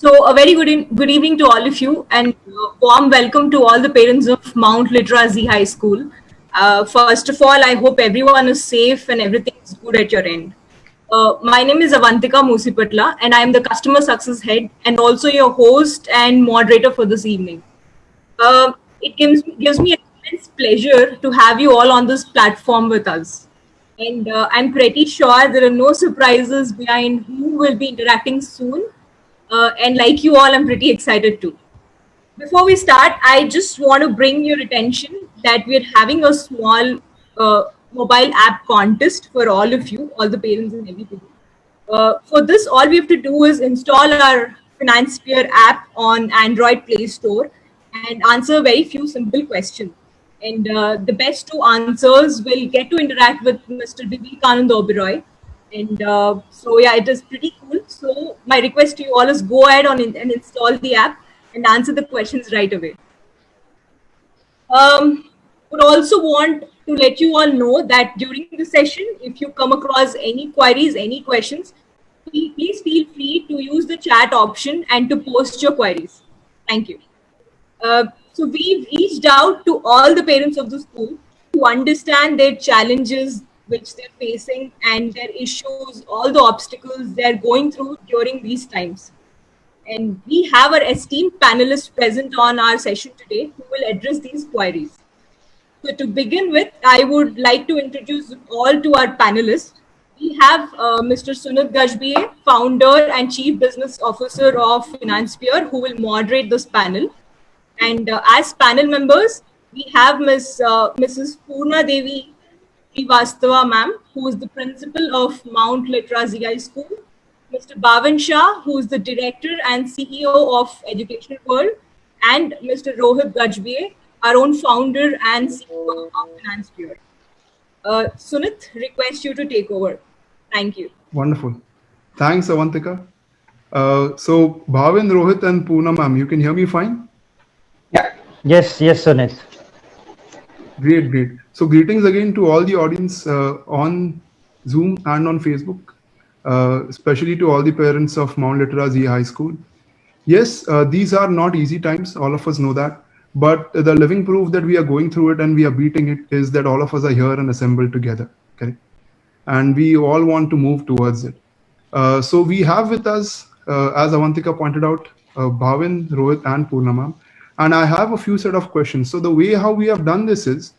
So, a very good evening to all of you, and warm welcome to all the parents of Mount Literazi High School. First of all, I hope everyone is safe and everything is good at your end. My name is Avantika Musipatla, and I am the Customer Success Head and also your host and moderator for this evening. It gives me immense pleasure to have you all on this platform with us. And I'm pretty sure there are no surprises behind who will be interacting soon. And like you all, I'm pretty excited too. Before we start, I just want to bring your attention that we're having a small mobile app contest for all of you, all the parents and everybody. For this, all we have to do is install our FinanceSphere app on Android Play Store and answer very few simple questions. And the best two answers will get to interact with Mr. Vivekanand Oberoi. And so, yeah, it is pretty cool. So, my request to you all is go ahead and install the app and answer the questions right away. Would also want to let you all know that during the session, if you come across any queries, any questions, please feel free to use the chat option and to post your queries. Thank you. So we've reached out to all the parents of the school to understand their challenges which they're facing and their issues, all the obstacles they're going through during these times. And we have our esteemed panelists present on our session today who will address these queries. So to begin with, I would like to introduce all to our panelists. We have Mr. Sunit Gajbie, founder and chief business officer of FinanceSphere, who will moderate this panel. And as panel members, we have Mrs. Purna Devi Srivastava ma'am, who is the principal of Mount Literazi High School. Mr. Bhavan Shah, who is the director and CEO of Educational World, and Mr. Rohit Gajbie, our own founder and CEO of FinanceSphere. Sunit, request you to take over. Thank you. Wonderful. Thanks, Avantika. So, Bhavin, Rohit, and Poonam, ma'am, you can hear me fine? Yeah. Yes, Sunit. Great. So, greetings again to all the audience on Zoom and on Facebook, especially to all the parents of Mount Literazi High School. Yes, these are not easy times. All of us know that. But the living proof that we are going through it and we are beating it is that all of us are here and assembled together. Okay? And we all want to move towards it. So we have with us, as Avantika pointed out, Bhavin, Rohit, and Purnama. And I have a few set of questions. So the way how we have done this is,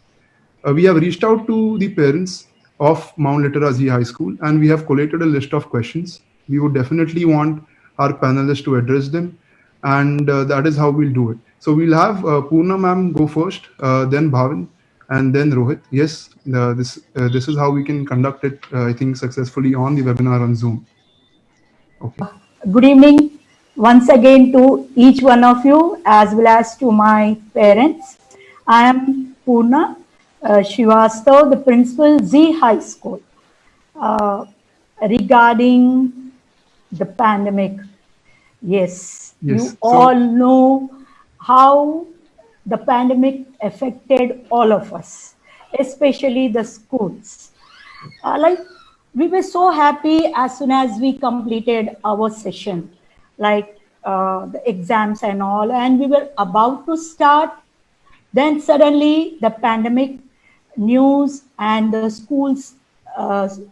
we have reached out to the parents of Mount Literazi High School, and we have collated a list of questions. We would definitely want our panelists to address them, and that is how we'll do it. So we'll have Purna ma'am go first, then Bhavin, and then Rohit. Yes, this is how we can conduct it, I think, successfully on the webinar on Zoom. Okay. Good evening once again to each one of you as well as to my parents. I am Purna Srivastava, the principal Z High School. Regarding the pandemic, yes, you all know how the pandemic affected all of us, especially the schools. We were so happy as soon as we completed our session, the exams and all, and we were about to start. Then suddenly the pandemic news and the schools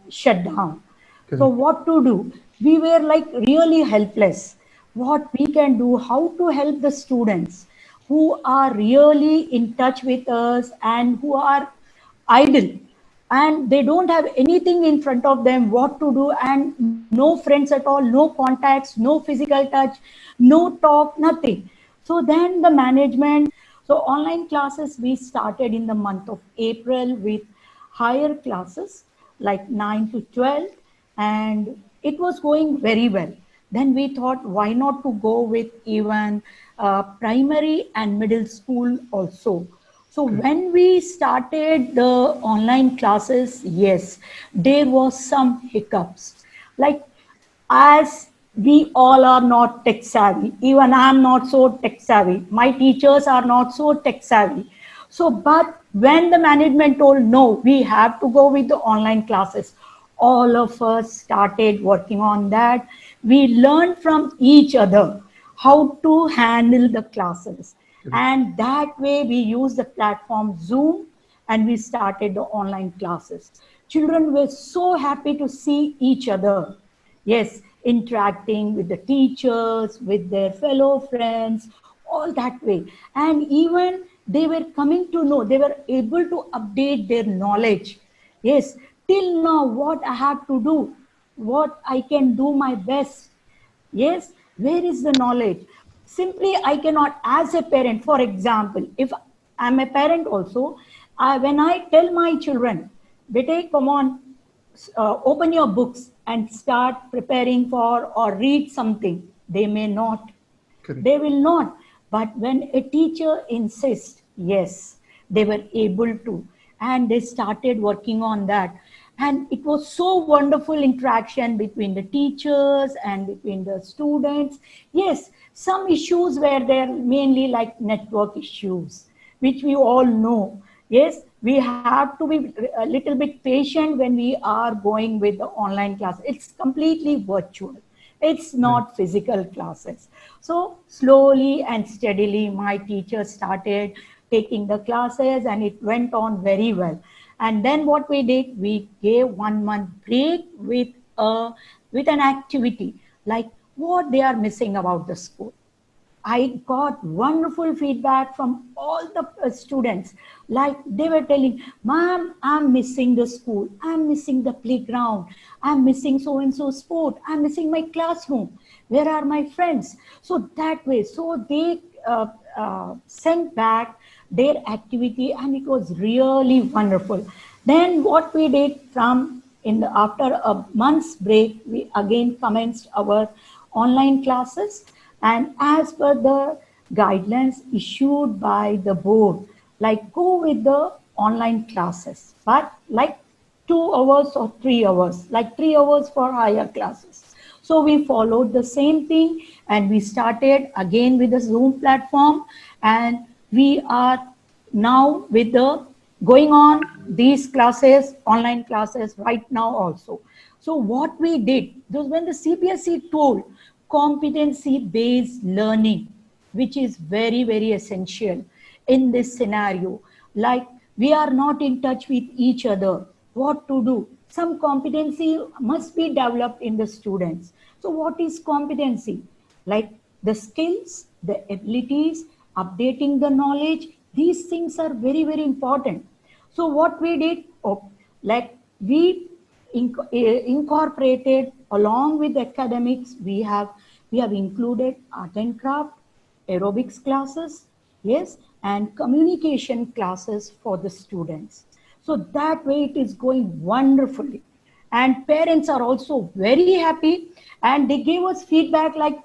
shut down. Okay. So what to do? We were really helpless. What we can do, how to help the students who are really in touch with us and who are idle and they don't have anything in front of them, what to do, and no friends at all, no contacts, no physical touch, no talk, nothing. So then the management, so online classes we started in the month of April with higher classes like 9 to 12, and it was going very well. Then we thought, why not to go with even primary and middle school also. So when we started the online classes, yes, there was some hiccups. As we all are not tech savvy, even I'm not so tech savvy, my teachers are not so tech savvy. So, but when the management told, no, we have to go with the online classes, all of us started working on that. We learned from each other how to handle the classes. And that way we use the platform Zoom and we started the online classes. Children were so happy to see each other. Yes, interacting with the teachers, with their fellow friends, all that way. And even they were coming to know, they were able to update their knowledge. Yes, till now, what I have to do, what I can do my best. Yes, where is the knowledge? Simply, I cannot, as a parent, for example, if I'm a parent also, when I tell my children, Bete, come on, open your books and start preparing for or read something, they may not. Correct. They will not. But when a teacher insists, yes, they were able to. And they started working on that. And it was so wonderful interaction between the teachers and between the students. Yes, some issues were there, mainly like network issues, which we all know. Yes, we have to be a little bit patient when we are going with the online class. It's completely virtual. It's not physical classes. So slowly and steadily, my teachers started taking the classes and it went on very well. And then what we did, we gave 1 month break with an activity like what they are missing about the school. I got wonderful feedback from all the students. Like they were telling, Ma'am, I'm missing the school. I'm missing the playground. I'm missing so-and-so sport. I'm missing my classroom. Where are my friends? So that way, so they sent back their activity and it was really wonderful. Then what we did after a month's break, we again commenced our online classes. And as per the guidelines issued by the board, like go with the online classes, but like 2 hours or 3 hours, like 3 hours for higher classes. So we followed the same thing and we started again with the Zoom platform, and we are now with the going on these classes, online classes right now also. So what we did, when the CBSE told competency-based learning, which is very, very essential in this scenario. Like we are not in touch with each other, what to do? Some competency must be developed in the students. So what is competency? Like the skills, the abilities, updating the knowledge, these things are very, very important. So what we did, we incorporated along with academics, we have included art and craft, aerobics classes, yes, and communication classes for the students. So that way it is going wonderfully. And parents are also very happy, and they gave us feedback like,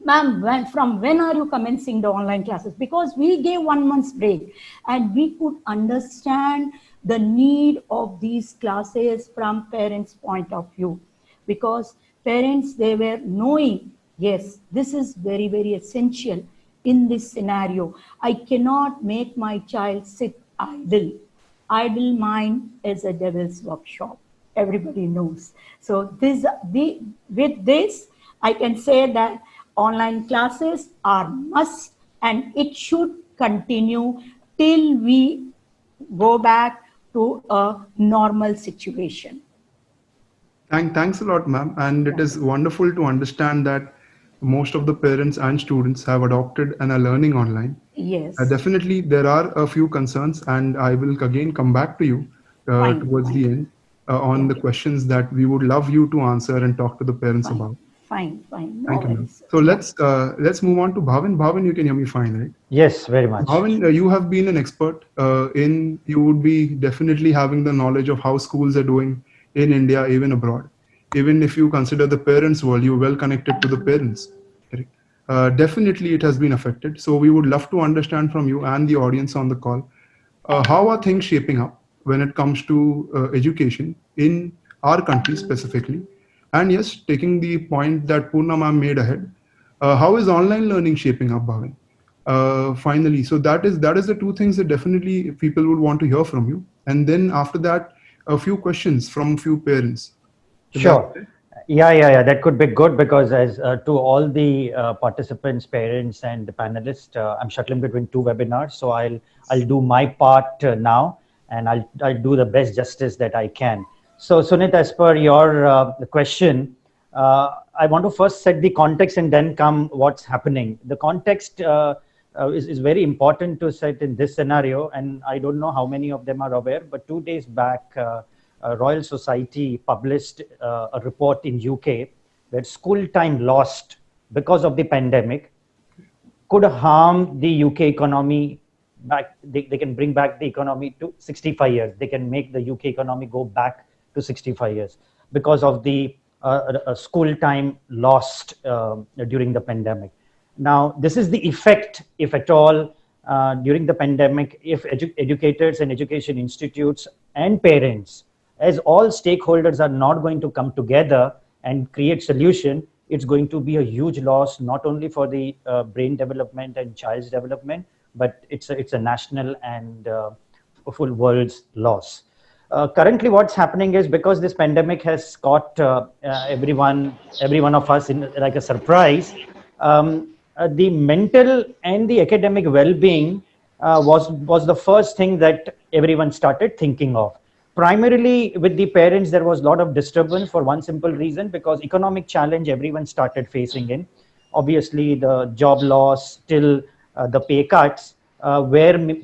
Ma'am, from when are you commencing the online classes? Because we gave 1 month's break and we could understand the need of these classes from parents' point of view. Because parents, they were knowing, yes, this is very, very essential in this scenario. I cannot make my child sit idle. Idle mind is a devil's workshop. Everybody knows. So with this, I can say that online classes are must and it should continue till we go back to a normal situation. Thanks a lot, ma'am. And it is wonderful to understand that most of the parents and students have adopted and are learning online. Yes. Definitely, there are a few concerns, and I will again come back to you towards the end on the questions that we would love you to answer and talk to the parents about. Fine. No Thank you, ma'am. So let's move on to Bhavin. Bhavin, you can hear me fine, right? Yes, very much. Bhavin, you have been an expert you would be definitely having the knowledge of how schools are doing in India, even abroad. Even if you consider the parents' world, you're well connected to the parents. Definitely it has been affected. So we would love to understand from you and the audience on the call, how are things shaping up when it comes to education in our country specifically? And yes, taking the point that Poorna ma'am made ahead, how is online learning shaping up, Bhavin? Finally, so that is the two things that definitely people would want to hear from you. And then after that, a few questions from few parents. Sure. Yeah. That could be good because as to all the participants, parents, and the panelists, I'm shuttling between two webinars, so I'll do my part now, and I'll do the best justice that I can. So Sunit, as per your question, I want to first set the context and then come what's happening. The context is very important to set in this scenario, and I don't know how many of them are aware, but 2 days back. Royal Society published a report in UK that school time lost because of the pandemic could harm the UK economy back. They can bring back the economy to 65 years. They can make the UK economy go back to 65 years because of the school time lost during the pandemic. Now, this is the effect, if at all, during the pandemic, if educators and education institutes and parents as all stakeholders are not going to come together and create solution, it's going to be a huge loss, not only for the brain development and child's development, but it's a national and full world's loss. Currently, what's happening is because this pandemic has caught every one of us in like a surprise, the mental and the academic well-being was the first thing that everyone started thinking of. Primarily with the parents, there was a lot of disturbance for one simple reason, because economic challenge everyone started facing in. Obviously, the job loss till the pay cuts were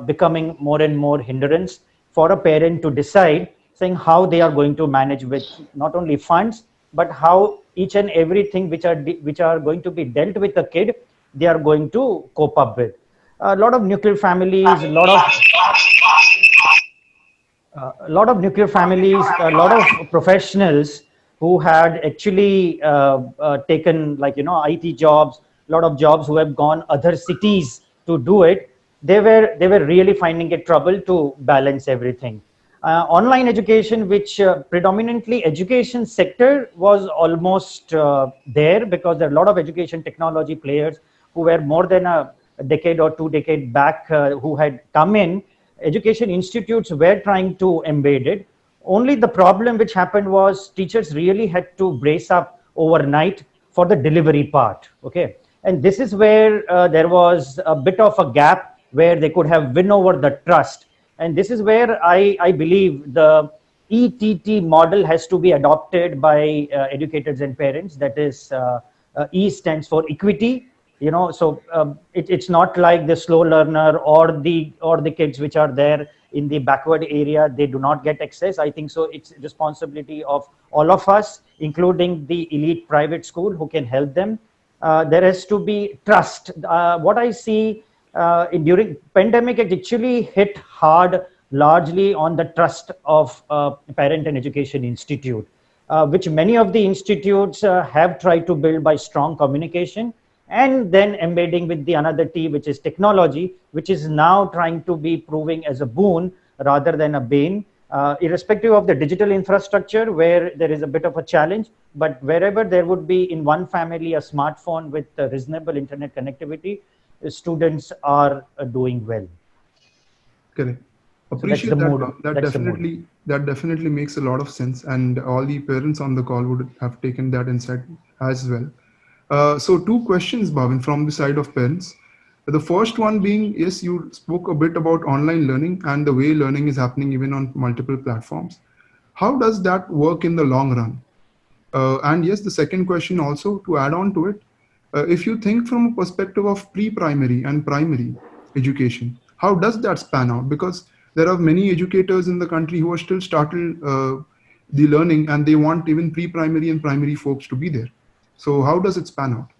becoming more and more hindrance for a parent to decide, saying how they are going to manage with not only funds, but how each and everything which are going to be dealt with the kid, they are going to cope up with. A lot of nuclear families, a lot of nuclear families, a lot of professionals who had actually taken IT jobs, a lot of jobs who have gone other cities to do it. They were really finding it trouble to balance everything. Online education, which predominantly education sector was almost there, because there are a lot of education technology players who were more than a decade or 2 decades back who had come in. Education institutes were trying to embed it. Only the problem which happened was teachers really had to brace up overnight for the delivery part. Okay, and this is where there was a bit of a gap where they could have win over the trust. And this is where I believe the ETT model has to be adopted by educators and parents. That is, E stands for equity. So it's not like the slow learner or the kids which are there in the backward area, they do not get access. I think so it's responsibility of all of us, including the elite private school, who can help them. There has to be trust. What I see during pandemic, it actually hit hard largely on the trust of parent and education institute, which many of the institutes have tried to build by strong communication, and then embedding with the another T, which is technology, which is now trying to be proving as a boon rather than a bane, irrespective of the digital infrastructure, where there is a bit of a challenge. But wherever there would be in one family a smartphone with reasonable internet connectivity, students are doing well. Correct. Appreciate that. That definitely makes a lot of sense, and all the parents on the call would have taken that insight as well. So 2 questions, Bhavin, from the side of parents. The first one being, yes, you spoke a bit about online learning and the way learning is happening even on multiple platforms. How does that work in the long run? And yes, the second question also, to add on to it, if you think from a perspective of pre-primary and primary education, how does that span out? Because there are many educators in the country who are still starting the learning, and they want even pre-primary and primary folks to be there. So how does it span out?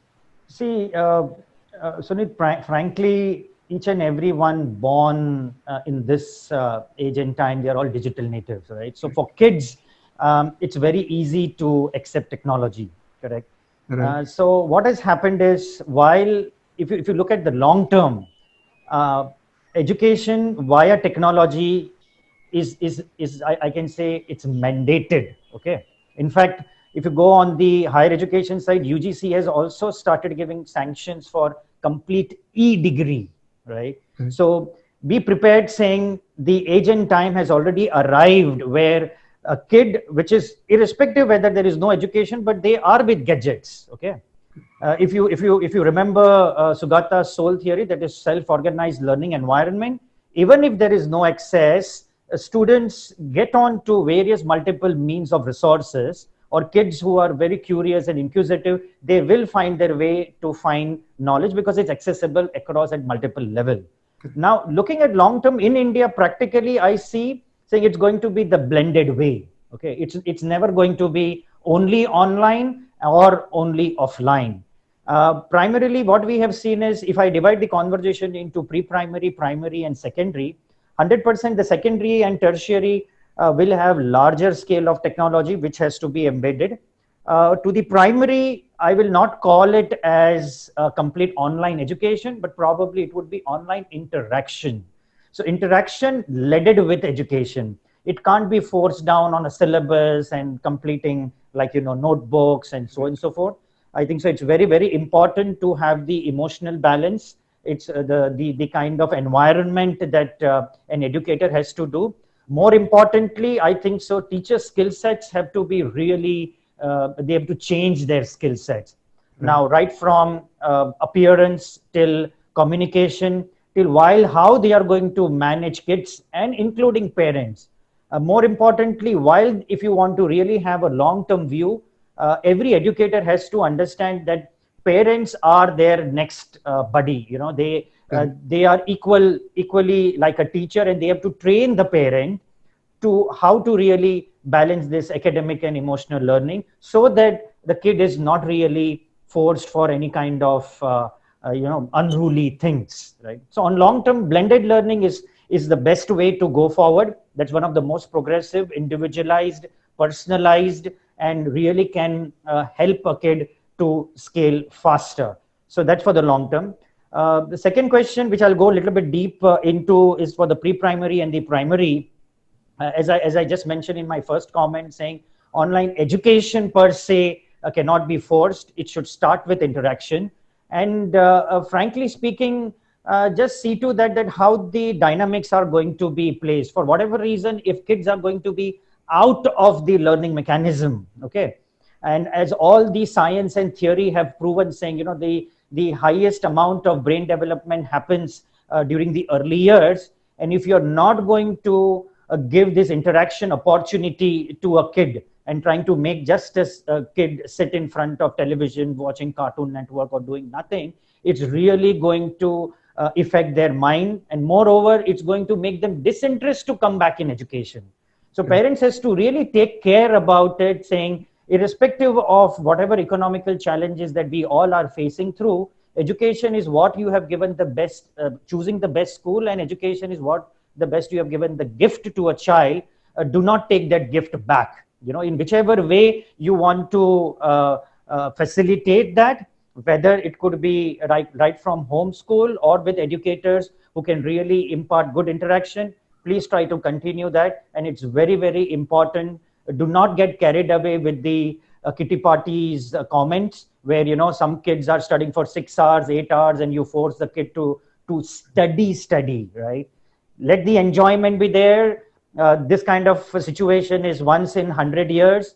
See, Sunit, frankly, each and every one born in this age and time, they are all digital natives, right? So for kids, it's very easy to accept technology, correct? Right. So what has happened is, while if you look at the long term, education via technology is I can say it's mandated. Okay. In fact, if you go on the higher education side, UGC has also started giving sanctions for complete e-degree, right? Mm-hmm. So be prepared, saying the age and time has already arrived where a kid which is irrespective whether there is no education, but they are with gadgets. Okay. If you remember Sugata's soul theory, that is self-organized learning environment, even if there is no access, students get on to various multiple means of resources, or kids who are very curious and inquisitive, they will find their way to find knowledge because it's accessible across at multiple level. Now, looking at long term in India, practically I see saying it's going to be the blended way. Okay, it's never going to be only online or only offline. Primarily, what we have seen is, if I divide the conversation into pre-primary, primary, and secondary, 100% the secondary and tertiary will have larger scale of technology which has to be embedded. To the primary, I will not call it as a complete online education, but probably it would be online interaction. So interaction leaded with education. It can't be forced down on a syllabus and completing like, notebooks and so on and so forth. I think so. It's very, very important to have the emotional balance. It's the kind of environment that an educator has to do. More importantly, I think so, teacher skill sets have to be really, they have to change their skill sets. Now, right from appearance till communication, till how they are going to manage kids and including parents. More importantly, if you want to really have a long-term view, every educator has to understand that parents are their next buddy. They are equally like a teacher, and they have to train the parent to how to really balance this academic and emotional learning, so that the kid is not really forced for any kind of unruly things, right? So on long term, blended learning is the best way to go forward. That's one of the most progressive, individualized, personalized, and really can help a kid to scale faster. So that's for the long term. The second question, which I'll go a little bit deep into, is for the pre-primary and the primary. As I just mentioned in my first comment, saying online education per se cannot be forced. It should start with interaction. And frankly speaking, just see to that how the dynamics are going to be placed. For whatever reason, if kids are going to be out of the learning mechanism, okay, and as all the science and theory have proven, saying the highest amount of brain development happens during the early years, and if you're not going to give this interaction opportunity to a kid and trying to make just as a kid sit in front of television watching Cartoon Network or doing nothing, it's really going to affect their mind, and moreover it's going to make them disinterested to come back in education. So parents has to really take care about it, saying irrespective of whatever economical challenges that we all are facing through, education is what you have given the best, choosing the best school, and education is what the best you have given the gift to a child. Do not take that gift back. In whichever way you want to facilitate that, whether it could be right from home school or with educators who can really impart good interaction, please try to continue that. And it's very, very important. Do not get carried away with the kitty parties comments where, some kids are studying for 6 hours, 8 hours, and you force the kid to study, right? Let the enjoyment be there. This kind of situation is once in 100 years.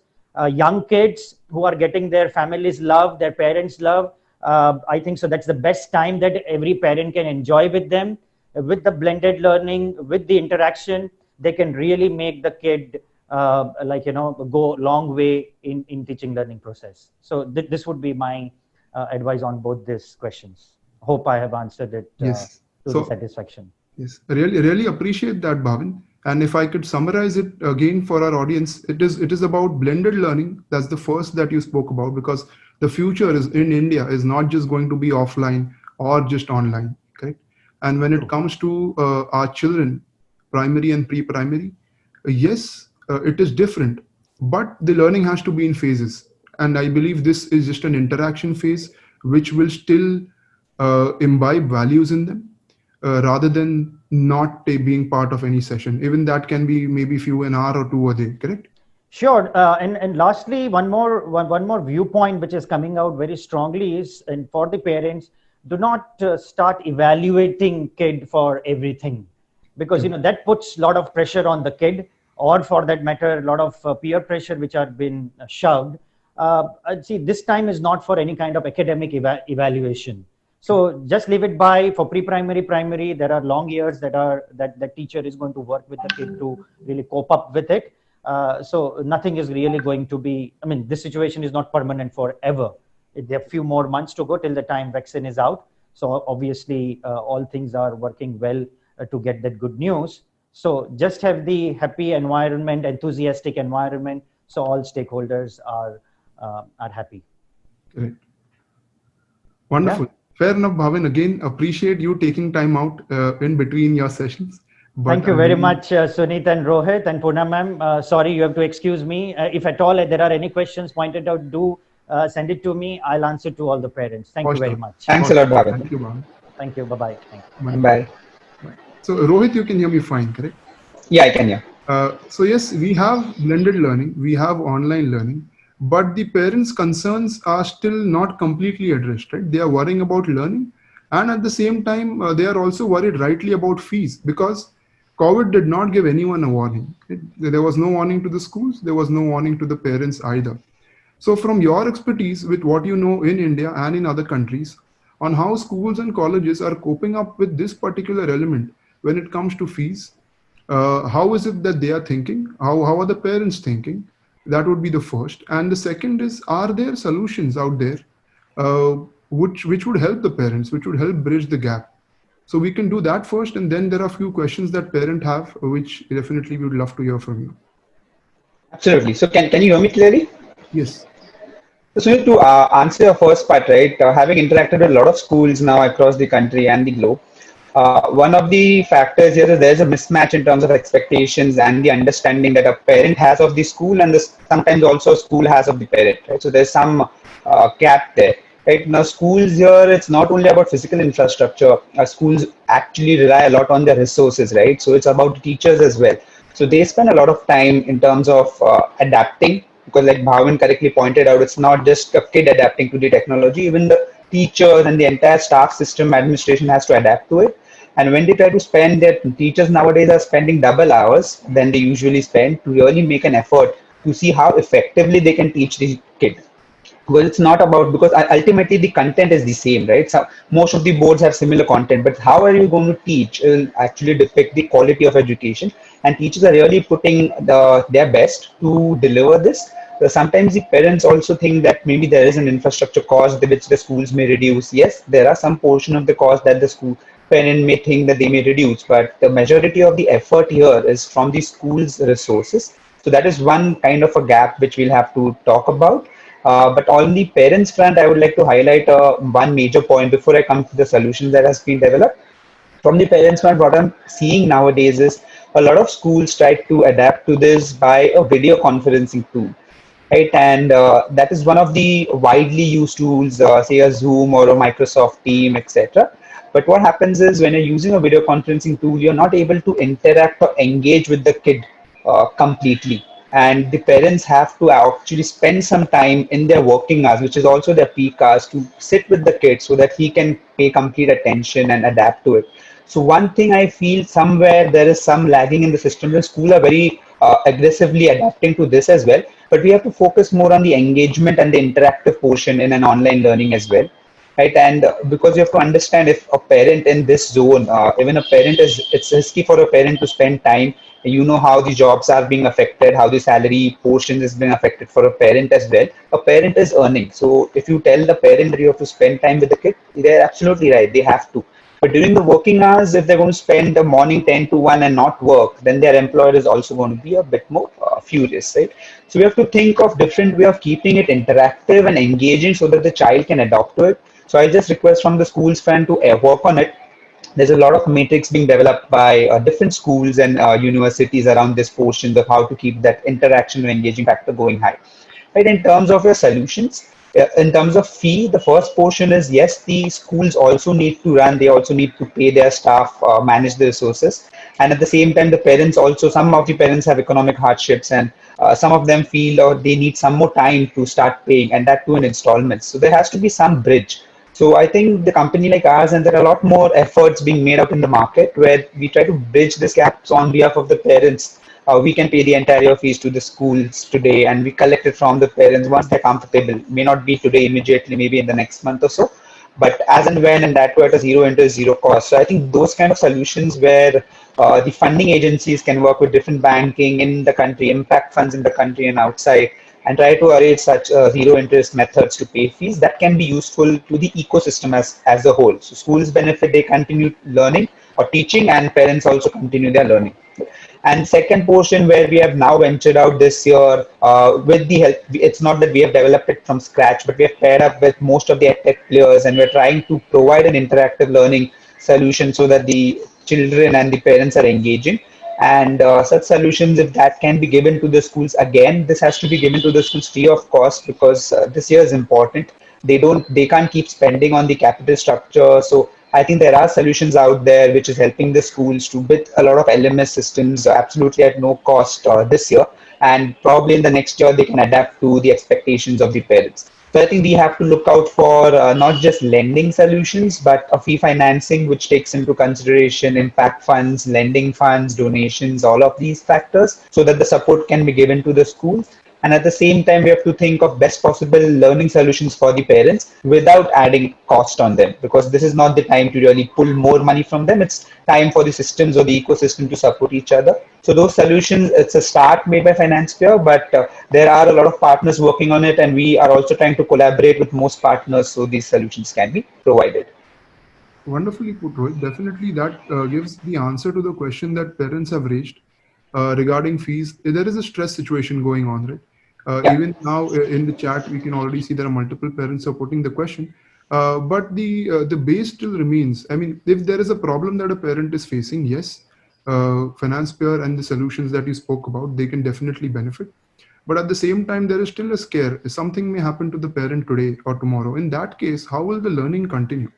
Young kids who are getting their families' love, their parents' love, I think so that's the best time that every parent can enjoy with them. With the blended learning, with the interaction, they can really make the kid go long way in teaching learning process. So this would be my advice on both these questions. Hope I have answered it to the satisfaction. Yes, I really appreciate that, Bhavin. And if I could summarize it again for our audience, it is about blended learning. That's the first that you spoke about, because the future is in India is not just going to be offline or just online, correct? And when it comes to our children, primary and pre-primary, yes, it is different, but the learning has to be in phases. And I believe this is just an interaction phase, which will still imbibe values in them. Rather than not being part of any session. Even that can be maybe an hour or 2 a day, correct? Sure. And lastly, one more viewpoint which is coming out very strongly is, and for the parents, do not start evaluating kid for everything, because that puts a lot of pressure on the kid. or for that matter, a lot of peer pressure which are been shoved. See, this time is not for any kind of academic evaluation. So just leave it by. For pre-primary, primary, there are long years that the teacher is going to work with the kid to really cope up with it. So nothing is really going to be, I mean, this situation is not permanent forever. There are a few more months to go till the time vaccine is out. So obviously all things are working well to get that good news. So just have the happy environment, enthusiastic environment, so all stakeholders are happy. Great. Wonderful. Yeah. Fair enough, Bhavin. Again, appreciate you taking time out in between your sessions. But thank you very much, Sunit and Rohit and Poonam ma'am. Sorry, you have to excuse me. If at all there are any questions pointed out, do send it to me. I'll answer to all the parents. Thank you very much. Thanks a lot, Bhavin. Thank you, Bhavin. Thank you. Bye-bye. Bye. So, Rohit, you can hear me fine, correct? Yeah, I can hear. So, yes, we have blended learning. We have online learning. But the parents' concerns are still not completely addressed, right? They are worrying about learning. And at the same time, they are also worried rightly about fees, because COVID did not give anyone a warning. There was no warning to the schools. There was no warning to the parents either. So from your expertise with what you know in India and in other countries on how schools and colleges are coping up with this particular element when it comes to fees, how is it that they are thinking? How are the parents thinking? That would be the first. And the second is, are there solutions out there which would help the parents, which would help bridge the gap? So we can do that first, and then there are a few questions that parents have, which definitely we would love to hear from you. Absolutely. So can you hear me clearly? Yes. So to answer your first part, right, having interacted with a lot of schools now across the country and the globe, one of the factors here is there's a mismatch in terms of expectations and the understanding that a parent has of the school, and sometimes also a school has of the parent, right? So there's some gap there. Right now, schools here, it's not only about physical infrastructure. Schools actually rely a lot on their resources, right? So it's about teachers as well. So they spend a lot of time in terms of adapting, because like Bhavin correctly pointed out, it's not just a kid adapting to the technology. Even the teachers and the entire staff system administration has to adapt to it. And when they try to spend, their teachers nowadays are spending double hours than they usually spend to really make an effort to see how effectively they can teach the kid. Because it's not about, because ultimately the content is the same, right? So most of the boards have similar content, but how are you going to teach will actually depict the quality of education, and teachers are really putting their best to deliver this. So sometimes the parents also think that maybe there is an infrastructure cost which the schools may reduce. Yes, there are some portion of the cost that the school parent may think that they may reduce, but the majority of the effort here is from the school's resources. So that is one kind of a gap which we'll have to talk about. But on the parents front, I would like to highlight one major point before I come to the solution that has been developed. From the parents front, what I'm seeing nowadays is a lot of schools try to adapt to this by a video conferencing tool, right? And that is one of the widely used tools, say a Zoom or a Microsoft Team, etc. But what happens is when you're using a video conferencing tool, you're not able to interact or engage with the kid completely. And the parents have to actually spend some time in their working hours, which is also their peak hours, to sit with the kid so that he can pay complete attention and adapt to it. So one thing I feel somewhere there is some lagging in the system. The schools are very aggressively adapting to this as well, but we have to focus more on the engagement and the interactive portion in an online learning as well. Right, and because you have to understand, if a parent in this zone, even a parent it's risky for a parent to spend time. You know how the jobs are being affected, how the salary portion is being affected for a parent as well. A parent is earning. So if you tell the parent that you have to spend time with the kid, they're absolutely right. They have to. But during the working hours, if they're going to spend the morning 10 to 1 and not work, then their employer is also going to be a bit more furious, right? So we have to think of different way of keeping it interactive and engaging so that the child can adopt to it. So I just request from the schools front to work on it. There's a lot of matrix being developed by different schools and universities around this portion of how to keep that interaction and engaging factor going high. Right, in terms of your solutions, in terms of fee, the first portion is, yes, the schools also need to run, they also need to pay their staff, manage the resources. And at the same time, the parents also, some of the parents have economic hardships, and some of them feel they need some more time to start paying, and that too in installments. So there has to be some bridge. So I think the company like ours, and there are a lot more efforts being made up in the market where we try to bridge this gaps on behalf of the parents we can pay the entire fees to the schools today, and we collect it from the parents once they're comfortable. May not be today immediately, maybe in the next month or so, but as and when, and that way at a zero interest, zero cost. So I think those kind of solutions where the funding agencies can work with different banking in the country, impact funds in the country and outside, and try to arrange such zero interest methods to pay fees, that can be useful to the ecosystem as a whole. So schools benefit, they continue learning or teaching, and parents also continue their learning. And second portion where we have now ventured out this year with the help, it's not that we have developed it from scratch, but we have paired up with most of the edtech players, and we're trying to provide an interactive learning solution so that the children and the parents are engaging. And such solutions, if that can be given to the schools, again, this has to be given to the schools free of cost, because this year is important. They can't keep spending on the capital structure. So I think there are solutions out there which is helping the schools to build a lot of LMS systems absolutely at no cost this year, and probably in the next year they can adapt to the expectations of the parents. So I think we have to look out for not just lending solutions, but a fee financing which takes into consideration impact funds, lending funds, donations, all of these factors, so that the support can be given to the schools. And at the same time, we have to think of best possible learning solutions for the parents without adding cost on them, because this is not the time to really pull more money from them. It's time for the systems or the ecosystem to support each other. So those solutions, it's a start made by FinancePeer, but there are a lot of partners working on it, and we are also trying to collaborate with most partners so these solutions can be provided. Wonderfully put, Rohit. Definitely that gives the answer to the question that parents have raised regarding fees. There is a stress situation going on, right? Even now in the chat, we can already see there are multiple parents supporting the question. But the base still remains. I mean, if there is a problem that a parent is facing, yes, FinancePeer and the solutions that you spoke about, they can definitely benefit. But at the same time, there is still a scare. Something may happen to the parent today or tomorrow. In that case, how will the learning continue?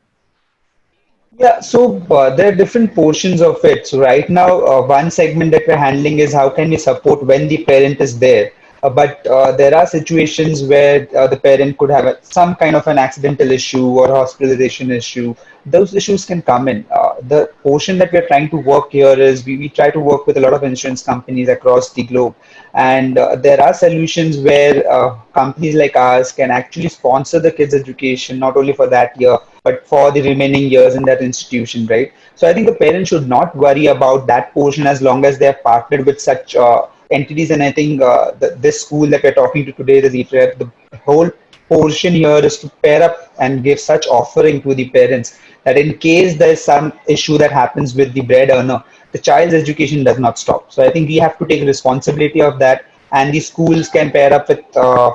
Yeah, so there are different portions of it. So right now, one segment that we're handling is how can we support when the parent is there. But there are situations where the parent could have some kind of an accidental issue or hospitalization issue. Those issues can come in. The portion that we're trying to work here is we try to work with a lot of insurance companies across the globe. And there are solutions where companies like ours can actually sponsor the kids' education, not only for that year, but for the remaining years in that institution, right? So I think the parents should not worry about that portion as long as they have partnered with such entities. And I think this school that we're talking to today, the whole portion here is to pair up and give such offering to the parents that in case there's some issue that happens with the bread earner, the child's education does not stop. So I think we have to take responsibility of that, and the schools can pair up with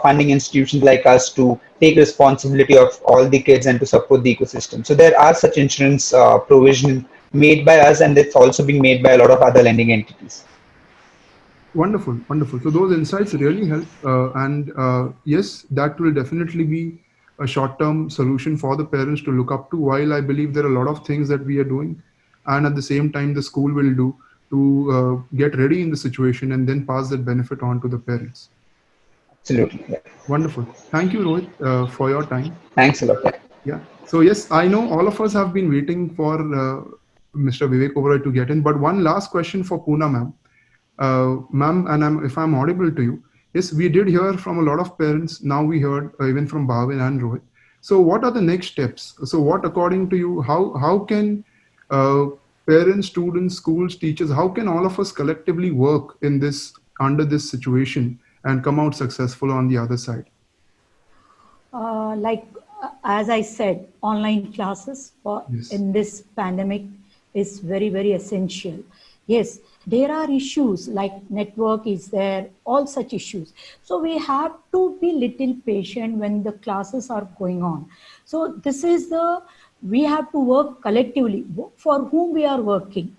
funding institutions like us to take responsibility of all the kids and to support the ecosystem. So there are such insurance provision made by us, and it's also being made by a lot of other lending entities. Wonderful, wonderful. So those insights really help. And yes, that will definitely be a short-term solution for the parents to look up to, while I believe there are a lot of things that we are doing. And at the same time, the school will do to get ready in the situation and then pass that benefit on to the parents. Absolutely. Yeah. Wonderful. Thank you, Rohit, for your time. Thanks a lot. Yeah. So yes, I know all of us have been waiting for Mr. Vivek Oberoi to get in, but one last question for Poona ma'am. Ma'am, and if I'm audible to you, yes, we did hear from a lot of parents. Now we heard even from Bhavin and Rohit. So what are the next steps? So what, according to you, how can parents, students, schools, teachers, how can all of us collectively work in this, under this situation, and come out successful on the other side? As I said, online classes in this pandemic is very, very essential. Yes, there are issues like network is there, all such issues. So we have to be little patient when the classes are going on. So this is we have to work collectively. For whom we are working?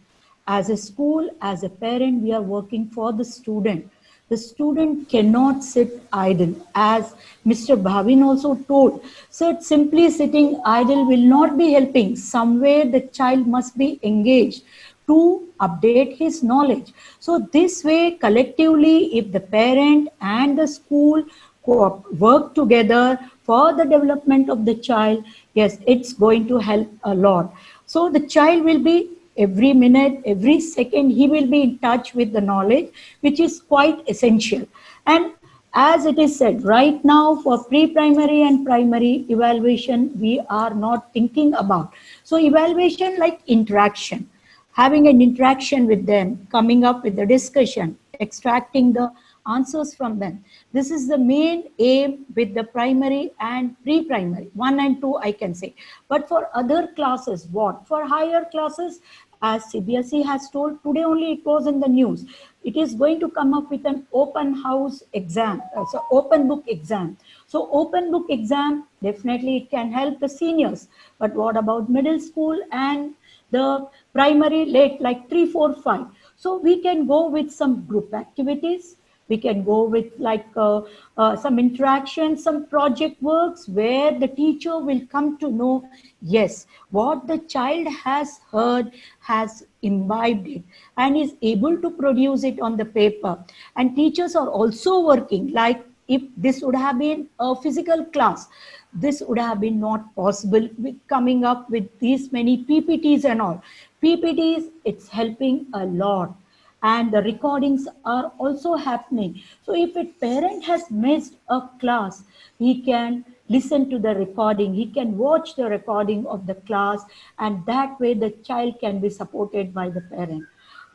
As a school, as a parent, we are working for the student. The student cannot sit idle. As Mr. Bhavin also told, so simply sitting idle will not be helping. Somewhere the child must be engaged to update his knowledge. So this way, collectively, if the parent and the school work together for the development of the child, yes, it's going to help a lot. So the child will be every minute, every second, he will be in touch with the knowledge, which is quite essential. And as it is said, right now for pre-primary and primary evaluation, we are not thinking about. So evaluation like interaction, having an interaction with them, coming up with the discussion, extracting the answers from them. This is the main aim with the primary and pre-primary, 1 and 2 I can say. But for other classes, what? For higher classes, as CBSE has told, today only it was in the news, it is going to come up with an open house exam, so open book exam. So open book exam, definitely it can help the seniors. But what about middle school and the primary late, like 3, 4, 5? So we can go with some group activities. We can go with like some interaction, some project works where the teacher will come to know, yes, what the child has heard, has imbibed it, and is able to produce it on the paper. And teachers are also working, like if this would have been a physical class, this would have been not possible with coming up with these many PPTs and all. PPTs, it's helping a lot. And the recordings are also happening. So if a parent has missed a class, he can listen to the recording, he can watch the recording of the class, and that way the child can be supported by the parent.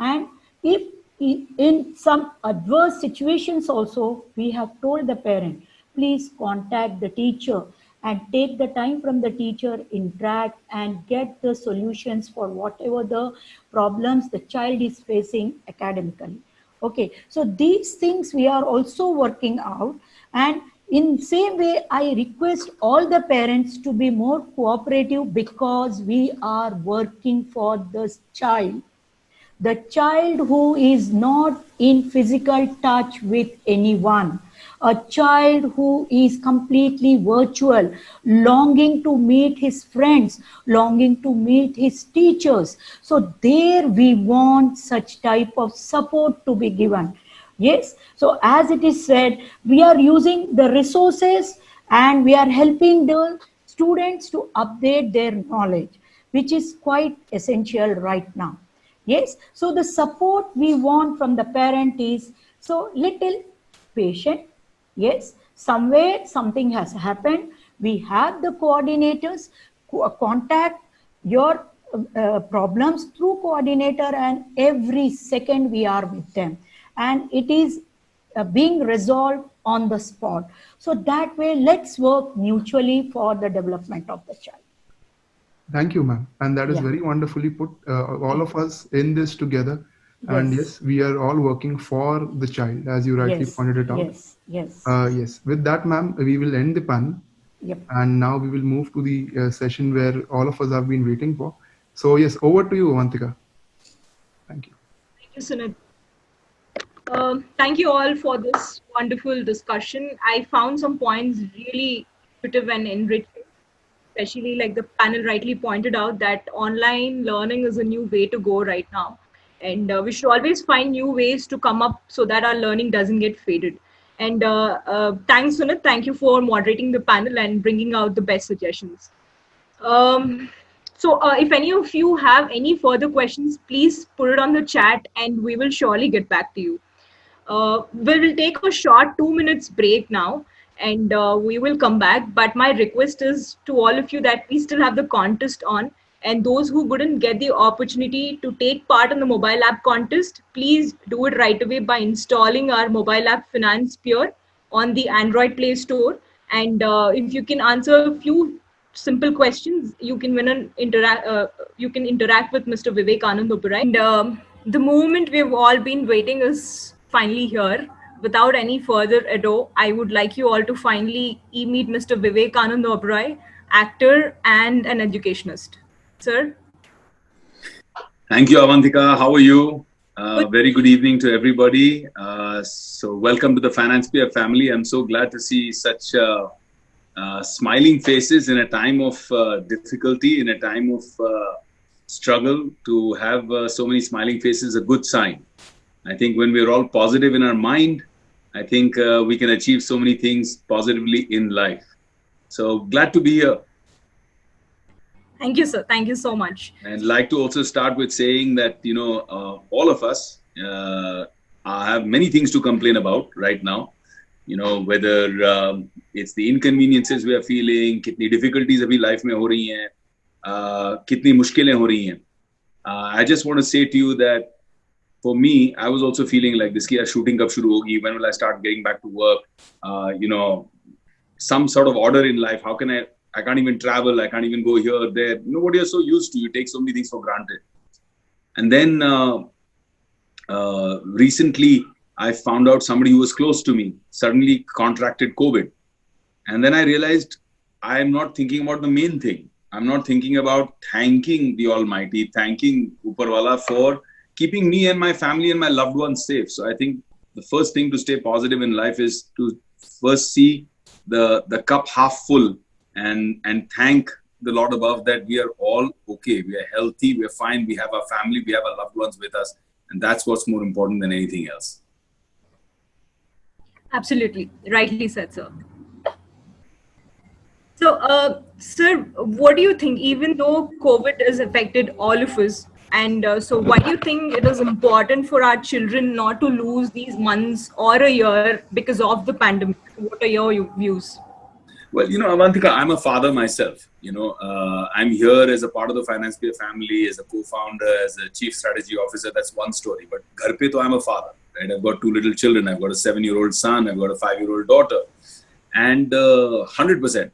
And if in some adverse situations also, we have told the parent, please contact the teacher and take the time from the teacher, interact and get the solutions for whatever the problems the child is facing academically. Okay, so these things we are also working out. And in same way, I request all the parents to be more cooperative, because we are working for this child. The child who is not in physical touch with anyone, a child who is completely virtual, longing to meet his friends, longing to meet his teachers. So there we want such type of support to be given. Yes, so as it is said, we are using the resources and we are helping the students to update their knowledge, which is quite essential right now. Yes, so the support we want from the parent is so little patient. Yes, somewhere something has happened. We have the coordinators contact your problems through coordinator, and every second we are with them. And it is being resolved on the spot. So that way, let's work mutually for the development of the child. Thank you, ma'am. And that is very wonderfully put. All of us in this together. And yes, we are all working for the child, as you rightly pointed it out. Yes. With that, ma'am, we will end the panel. Yep. And now we will move to the session where all of us have been waiting for. So yes, over to you, Avantika. Thank you. Thank you, Sunit. Thank you all for this wonderful discussion. I found some points really intuitive and enriching. Especially like the panel rightly pointed out that online learning is a new way to go right now. And we should always find new ways to come up so that our learning doesn't get faded. And thanks, Sunit. Thank you for moderating the panel and bringing out the best suggestions. So if any of you have any further questions, please put it on the chat and we will surely get back to you. We will take a short 2 minutes break now. And we will come back. But my request is to all of you that we still have the contest on. And those who couldn't get the opportunity to take part in the mobile app contest, please do it right away by installing our mobile app FinancePeer on the Android Play Store. And if you can answer a few simple questions, you can win an interact with Mr. Vivekanand Oberoi. And the moment we've all been waiting is finally here. Without any further ado, I would like you all to finally meet Mr. Vivekanand Oberoi, actor and an educationist. Sir? Thank you, Avantika. How are you? Very good evening to everybody. So welcome to the FinancePeer family. I'm so glad to see such smiling faces in a time of difficulty, in a time of struggle. To have so many smiling faces is a good sign. I think when we're all positive in our mind, I think we can achieve so many things positively in life. So glad to be here. Thank you, sir. Thank you so much. And like to also start with saying that, all of us have many things to complain about right now. Whether it's the inconveniences we are feeling, kitni difficulties abhi life mein ho rahi hain, kitni mushkilein ho rahi hain. I just want to say to you that for me, I was also feeling like this, ki yaar shooting kab shuru hogi? When will I start getting back to work? Some sort of order in life. How can I can't even travel. I can't even go here or there. What you're so used to. You take so many things for granted. And then recently, I found out somebody who was close to me suddenly contracted COVID. And then I realized I am not thinking about the main thing. I'm not thinking about thanking the Almighty, thanking Uparwala for keeping me and my family and my loved ones safe. So I think the first thing to stay positive in life is to first see the cup half full and thank the Lord above that we are all okay, we are healthy, we are fine, we have our family, we have our loved ones with us, and that's what's more important than anything else. Absolutely, rightly said, sir. So, sir, what do you think? Even though COVID has affected all of us, and so why do you think it is important for our children not to lose these months or a year because of the pandemic? What are your views? Well, Avantika, I'm a father myself. I'm here as a part of the FinancePia family, as a co-founder, as a chief strategy officer. That's one story. But ghar pe to I'm a father, right? I've got 2 little children. I've got a 7-year-old son. I've got a 5-year-old daughter. And 100%,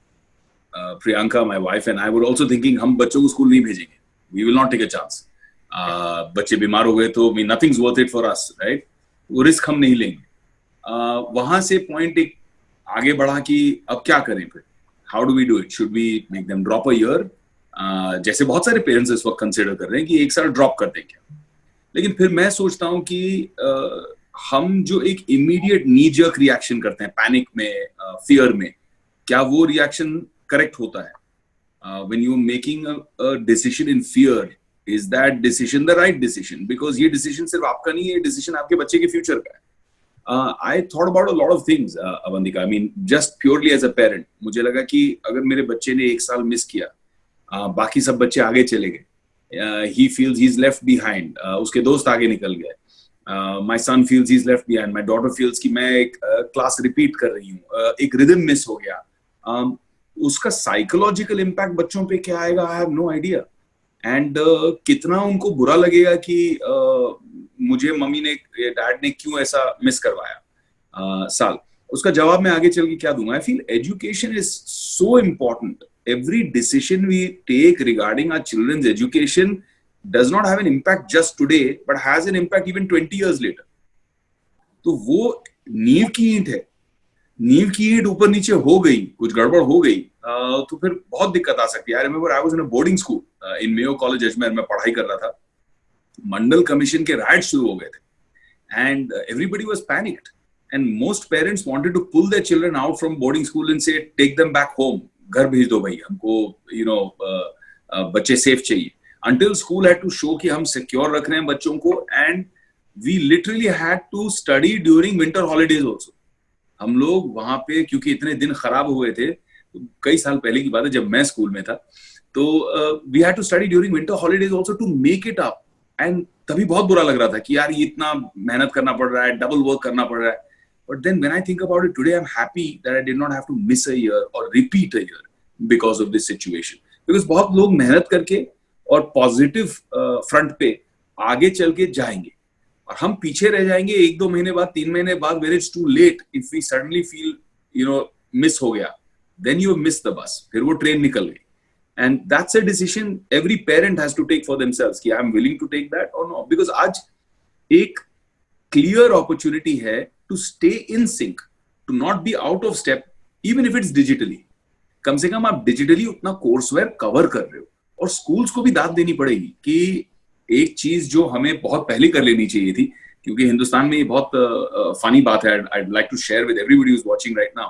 Priyanka, my wife, and I were also thinking, hum bachcho ko school nahi bhejenge. We will not take a chance. Bachche bimar ho gaye to nothing's worth it for us, right? वो risk हम नहीं लेंगे. वहाँ से point एक आगे बढ़ा कि अब क्या करें फिर? How do we do it? Should we make them drop a year? जैसे बहुत सारे पेरेंट्स इस वक्त कंसिडर कर रहे हैं कि एक साल ड्रॉप कर दें क्या? लेकिन फिर मैं सोचता हूँ कि हम जो एक इमीडिएट नी जर्क रिएक्शन करते हैं पैनिक में, फियर में, क्या वो रिएक्शन करेक्ट होता है? When you're making a decision in fear, is that decision the right decision? Because ये decision सिर्फ आपका नहीं है, ये decision आपके बच्चे के फ्यूचर का है. I thought about a lot of things, Avantika. I mean, just purely as a parent, मुझे लगा कि अगर मेरे बच्चे ने 1 साल मिस किया, बाकी सब बच्चे आगे चले गए, he feels he's left behind, उसके दोस्त आगे निकल गए, my son feels he's left behind, my daughter feels कि मैं एक क्लास रिपीट कर रही हूँ, एक रिदम मिस हो गया, उसका साइकोलॉजिकल इम्पैक्ट बच्चों पे क्या आएगा? I have no idea. And कितना उनको बुरा लगेगा कि मुझे मम्मी ने, डैड ने क्यों ऐसा मिस करवाया साल. उसका जवाब मैं आगे चल के क्या दूंगा. I feel education is so important. Every decision we take regarding our children's education does not have an impact just today but has an impact even 20 years later. तो वो नींव की ईंट है. नींव की ईंट ऊपर नीचे हो गई, कुछ गड़बड़ हो गई, तो फिर बहुत दिक्कत आ सकती है. I remember I was in a boarding school in Mayo college Ajmer में पढ़ाई कर रहा था. मंडल कमीशन के राइट शुरू हो गए थे and everybody was panicked and most parents wanted to pull their children out from boarding school and say take them back home. घर भेज दो भाई, हमको बच्चे सेफ चाहिए. until school had to show कि हम secure रख रहे हैं बच्चों को, and we literally had to study during winter holidays also. हम लोग वहां पे क्योंकि इतने दिन खराब हुए थे, कई साल पहले की बात है जब मैं स्कूल में था, तो we had to study during winter holidays also to make it up. And तभी बहुत बुरा लग रहा था कि यार ये इतना मेहनत करना पड़ रहा है, डबल वर्क करना पड़ रहा है. But then when I think about it today, I'm happy that I did not have to miss a year or repeat a year because of this situation. Because बहुत लोग मेहनत करके और पॉजिटिव फ्रंट पे आगे चल के जाएंगे और हम पीछे रह जाएंगे 1-2 महीने बाद, 3 महीने बाद. When it's too late, if we suddenly feel miss हो गया, then you miss the bus. फिर वो ट्रेन निकल गई. And that's a decision every parent has to take for themselves कि I'm willing to take that or not. Because आज एक clear opportunity है to stay in sync, to not be out of step, even if it's digitally. कम से कम आप digitally उतना courseware cover कर रहे हो. और स्कूल्स को भी दाद देनी पड़ेगी कि एक चीज जो हमें बहुत पहले कर लेनी चाहिए थी, क्योंकि हिंदुस्तान में ये बहुत फनी बात है, I'd like to share with everybody who's watching right now,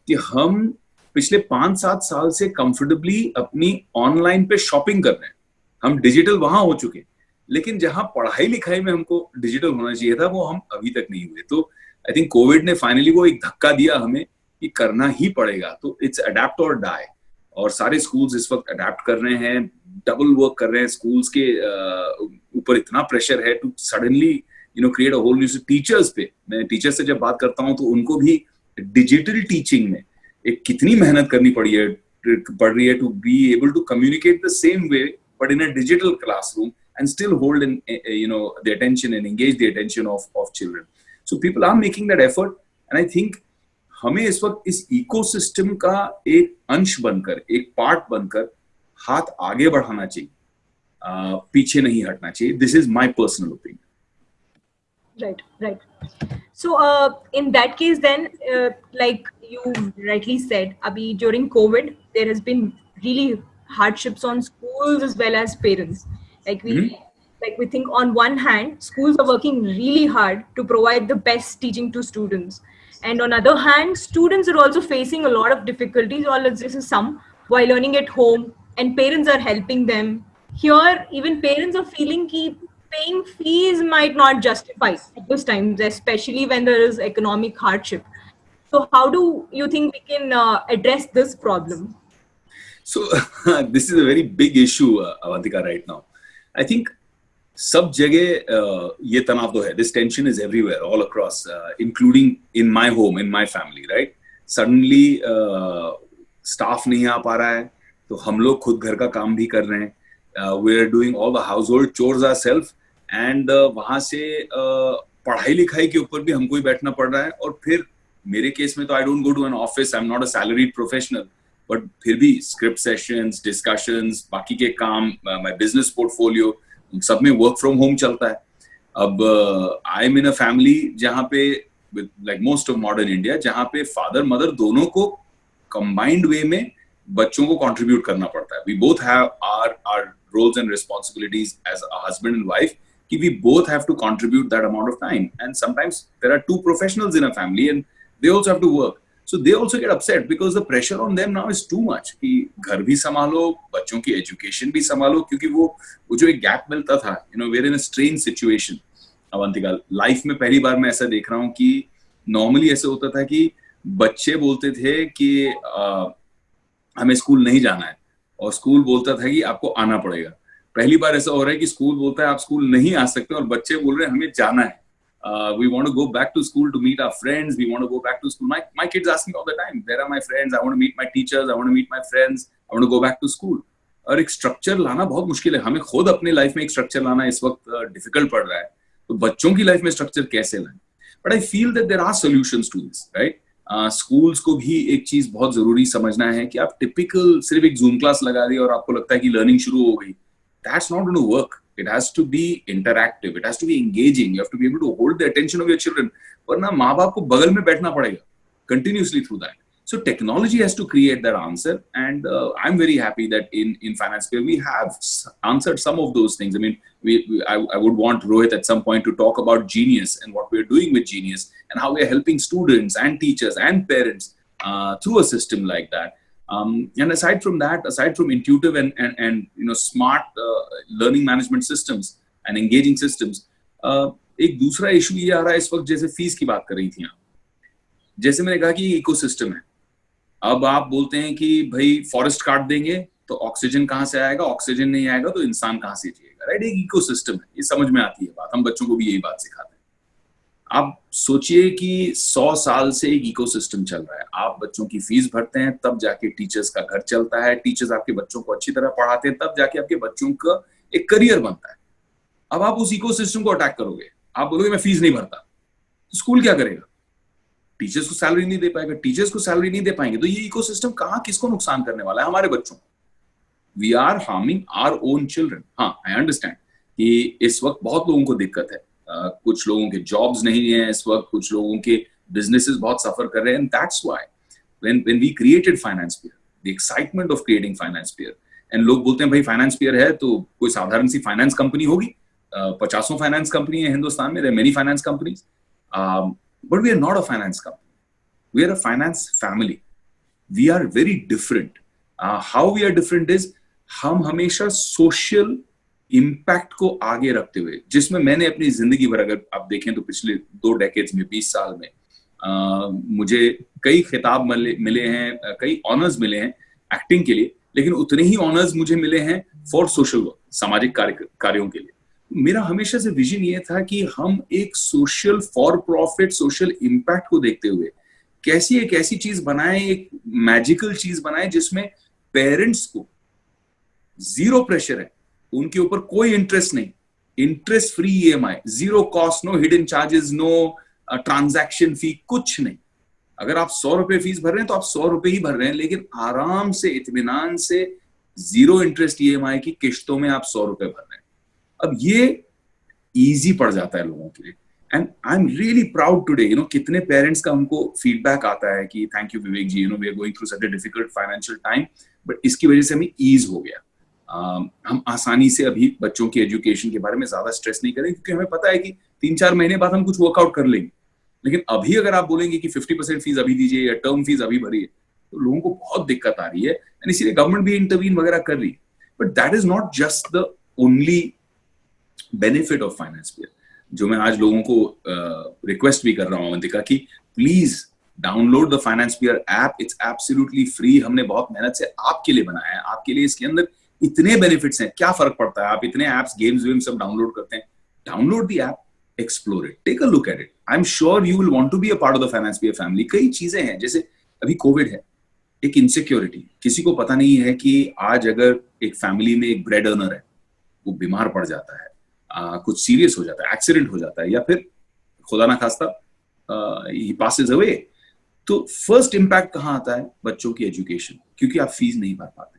कि हम पिछले 5-7 साल से कंफर्टेबली अपनी ऑनलाइन पे शॉपिंग कर रहे हैं. हम डिजिटल वहां हो चुके, लेकिन जहां पढ़ाई लिखाई में हमको डिजिटल होना चाहिए था वो हम अभी तक नहीं हुए. तो आई थिंक कोविड ने फाइनली वो एक धक्का दिया हमें कि करना ही पड़ेगा. तो इट्स अडेप्ट और डाई. और सारे स्कूल्स इस वक्त अडेप्ट कर रहे हैं, डबल वर्क कर रहे हैं, स्कूल्स के ऊपर इतना प्रेशर है to suddenly create a whole new. Teachers पे, मैं टीचर से जब बात करता हूँ तो उनको भी डिजिटल टीचिंग में एक कितनी मेहनत करनी पड़ रही है to be able to communicate the same way but in a digital classroom and still hold in the attention and engage the attention of children. So people are making that effort, and I think हमें इस वक्त इस ecosystem का एक अंश बनकर, एक part बनकर हाथ आगे बढ़ाना चाहिए, पीछे नहीं हटना चाहिए. This is my personal opinion. Right. So in that case then, like you rightly said, abhi during COVID there has been really hardships on schools as well as parents. Like we think on one hand, schools are working really hard to provide the best teaching to students. And on other hand, students are also facing a lot of difficulties, or let's say some, while learning at home, and parents are helping them. Here, even parents are feeling that paying fees might not justify at those times, especially when there is economic hardship. So how do you think we can address this problem? So this is a very big issue, Avantika, right now. I think सब जगह ये तनाव तो है. This tension is everywhere, all across, including in my home, in my family, right? Suddenly staff नहीं आ पा रहा है, तो हम लोग खुद घर का काम भी कर रहे हैं. We are doing all the household chores ourselves, and वहाँ से पढ़ाई लिखाई के ऊपर भी हमको ही बैठना पड़ रहा है. और फिर मेरे केस में तो I don't go to an office, I'm not a salaried professional, but फिर भी script sessions, discussions, बाकी के काम, my business portfolio, सब में वर्क फ्रॉम होम चलता है. अब I am in a family जहाँ पे, like most of modern India, जहाँ पे फादर मदर दोनों को कंबाइंड वे में बच्चों को कंट्रीब्यूट करना पड़ता है. We both have our roles and responsibilities as a husband and wife, कि we both have to contribute that amount of time. And sometimes there are two professionals in a family and they also have to work. So they also get upset because the pressure on them now is too much. कि घर भी संभालो, बच्चों की education भी संभालो, क्योंकि वो जो एक गैप मिलता था, we're in a strange situation. Avantika, life में पहली बार मैं ऐसा देख रहा हूँ कि नॉर्मली ऐसे होता था कि बच्चे बोलते थे कि हमें स्कूल नहीं जाना है, और स्कूल बोलता था कि आपको आना पड़ेगा. पहली बार ऐसा हो रहा है कि स्कूल बोलता है आप स्कूल नहीं आ सकते, और बच्चे बोल रहे हैं हमें जाना है. We want to go back to school to meet our friends. We want to go back to school. My kids ask me all the time, where are my friends? I want to meet my teachers. I want to meet my friends. I want to go back to school. और एक structure लाना बहुत मुश्किल है. हमें खुद अपने life में एक स्ट्रक्चर लाना इस वक्त डिफिकल्ट पड़ रहा है, तो बच्चों की लाइफ में स्ट्रक्चर कैसे लाएं? But I feel that there are solutions to this, right? Schools को भी एक चीज बहुत जरूरी समझना है कि आप टिपिकल सिर्फ एक जूम क्लास लगा दी और आपको लगता है कि लर्निंग शुरू हो गई. That's not going to work. It has to be interactive. It has to be engaging. You have to be able to hold the attention of your children. वरना माँ बाप को बगल में बैठना पड़ेगा continuously through that. So technology has to create that answer, and I'm very happy that in FinancePeer we have answered some of those things. I mean, I would want Rohit at some point to talk about Genius and what we're doing with Genius and how we're helping students and teachers and parents through a system like that. And aside from that, aside from intuitive and smart learning management systems and engaging systems, एक दूसरा issue ये आ रहा है इस वक्त, जैसे fees की बात कर रही थी आप, जैसे मैंने कहा कि इकोसिस्टम है. अब आप बोलते हैं कि भाई फॉरेस्ट काट देंगे तो ऑक्सीजन कहाँ से आएगा, ऑक्सीजन नहीं आएगा तो इंसान कहाँ से जिएगा, राइट? एक इकोसिस्टम है, ये समझ में आती है बात. हम बच्चों को भी यही बात सिखाते हैं. आप सोचिए कि 100 साल से एक इकोसिस्टम चल रहा है. आप बच्चों की फीस भरते हैं, तब जाके टीचर्स का घर चलता है, टीचर्स आपके बच्चों को अच्छी तरह पढ़ाते हैं, तब जाके आपके बच्चों का एक करियर बनता है. अब आप उस इकोसिस्टम को अटैक करोगे, आप बोलोगे मैं फीस नहीं भरता, तो स्कूल क्या करेगा? टीचर्स को सैलरी नहीं दे पाएगा. टीचर्स को सैलरी नहीं दे पाएंगे तो ये इकोसिस्टम कहाँ किसको नुकसान करने वाला है? हमारे बच्चों. We are harming our own children. हाँ, आई अंडरस्टैंड कि इस वक्त बहुत लोगों को दिक्कत है. कुछ लोगों के जॉब्स नहीं है इस वक्त, कुछ लोगों के बिजनेसेस बहुत सफर कर रहे हैं. And that's why when we created FinancePeer, the excitement of creating FinancePeer, and लोग बोलते हैं भाई FinancePeer है तो कोई साधारण सी फाइनेंस कंपनी होगी. 50 फाइनेंस कंपनी है हिंदुस्तान में. there are many finance companies, but we are not a finance company. We are a finance family. We are very different. How we are different is हम हमेशा social impact को आगे रखते हुए, जिसमें मैंने अपनी जिंदगी भर, अगर आप देखें तो पिछले 2 डेकेड्स में, 20 साल में मुझे कई खिताब मिले हैं, कई ऑनर्स मिले हैं एक्टिंग के लिए, लेकिन उतने ही ऑनर्स मुझे मिले हैं फॉर सोशल वर्क, सामाजिक कार्यों के लिए। मेरा हमेशा से विजन ये था कि हम एक social for profit social impact को देखते हुए कैसी एक ऐसी चीज बनाए, एक मैजिकल चीज बनाए जिसमें पेरेंट्स को जीरो प्रेशर है, उनके ऊपर कोई इंटरेस्ट नहीं, interest free EMI, zero cost, no hidden charges, no transaction fee, कुछ नहीं। अगर आप 100 रुपए फीस भर रहे हैं तो आप 100 रुपए ही भर रहे हैं, लेकिन आराम से इत्मीनान से जीरो इंटरेस्ट EMI की किश्तों में आप 100 रुपए भर रहे हैं। अब ये इजी पड़ जाता है लोगों के लिए, and I am really proud today, कितने पेरेंट्स का हमको फीडबैक आता है कि thank you Vivek ji, we are going through such a difficult financial time, but इसकी वजह से हमें ईज हो गया। हम आसानी से अभी बच्चों की एजुकेशन के बारे में ज्यादा स्ट्रेस नहीं करें, क्योंकि हमें पता है कि 3-4 महीने बाद हम कुछ वर्कआउट कर लेंगे। लेकिन अभी अगर आप बोलेंगे कि 50% फीस अभी दीजिए या टर्म फीस अभी भरिए, तो लोगों को बहुत दिक्कत आ रही है, एंड इसीलिए गवर्नमेंट भी इंटरवीन वगैरह कर रही है। But that is not just the only benefit of Financepeer. जो मैं आज लोगों को रिक्वेस्ट भी कर रहा हूं अवंतिका कि please download the Finance Peer app, it's absolutely free. हमने बहुत मेहनत से आपके लिए बनाया है, आपके लिए। इसके अंदर इतने बेनिफिट्स हैं, क्या फर्क पड़ता है, आप इतने एप्स, गेम्स वेम्स सब डाउनलोड करते हैं। Download the app, explore it, take a look at it. I am sure you will want to be a part of the Finance Peer family. कई चीजें हैं, जैसे अभी कोविड है, एक इनसिक्योरिटी, किसी को पता नहीं है कि आज अगर एक फैमिली में एक ब्रेड अर्नर है, वो बीमार पड़ जाता है, कुछ सीरियस हो जाता है, एक्सीडेंट हो जाता है, या फिर खुदा ना खास्ता ही पासेस अवे, तो फर्स्ट इंपैक्ट कहां आता है? बच्चों की एजुकेशन, क्योंकि आप फीस नहीं भर पाते।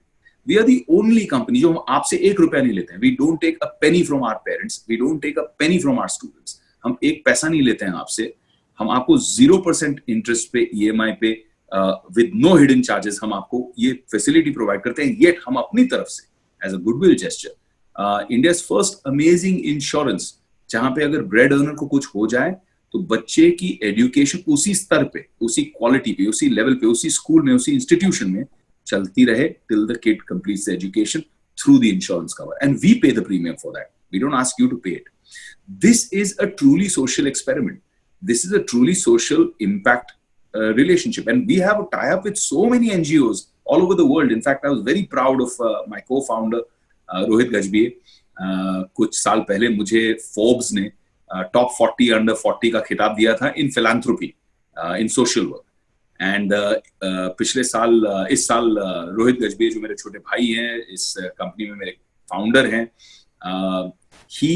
We are the only company जो हम आपसे 1 रुपया नहीं लेते हैं। We don't take a penny from our parents, we don't take a penny from our students. हम एक पैसा नहीं लेते हैं आपसे, हम आपको 0% इंटरेस्ट पे, EMI पे, विद नो हिडन चार्जेस हम आपको ये फैसिलिटी प्रोवाइड करते हैं। येट हम अपनी तरफ से as a goodwill gesture, India's first amazing insurance, जहां पे अगर ब्रेड अर्नर को कुछ हो जाए तो बच्चे की एजुकेशन उसी स्तर पे, उसी क्वालिटी पे, उसी लेवल पे, उसी स्कूल में, उसी इंस्टीट्यूशन में चलती रहे till the kid completes the education through the insurance cover, and we pay the premium for that. We don't ask you to pay it. This is a truly social experiment. This is a truly social impact relationship, and we have a tie-up with so many NGOs all over the world. In fact, I was very proud of my co-founder Rohit Gajbiye. कुछ साल पहले मुझे Forbes ने top 40 under 40 का खिताब दिया था in philanthropy, in social work. And पिछले साल, इस साल रोहित गजबिये जो मेरे छोटे भाई हैं, इस कंपनी में मेरे फाउंडर हैं, he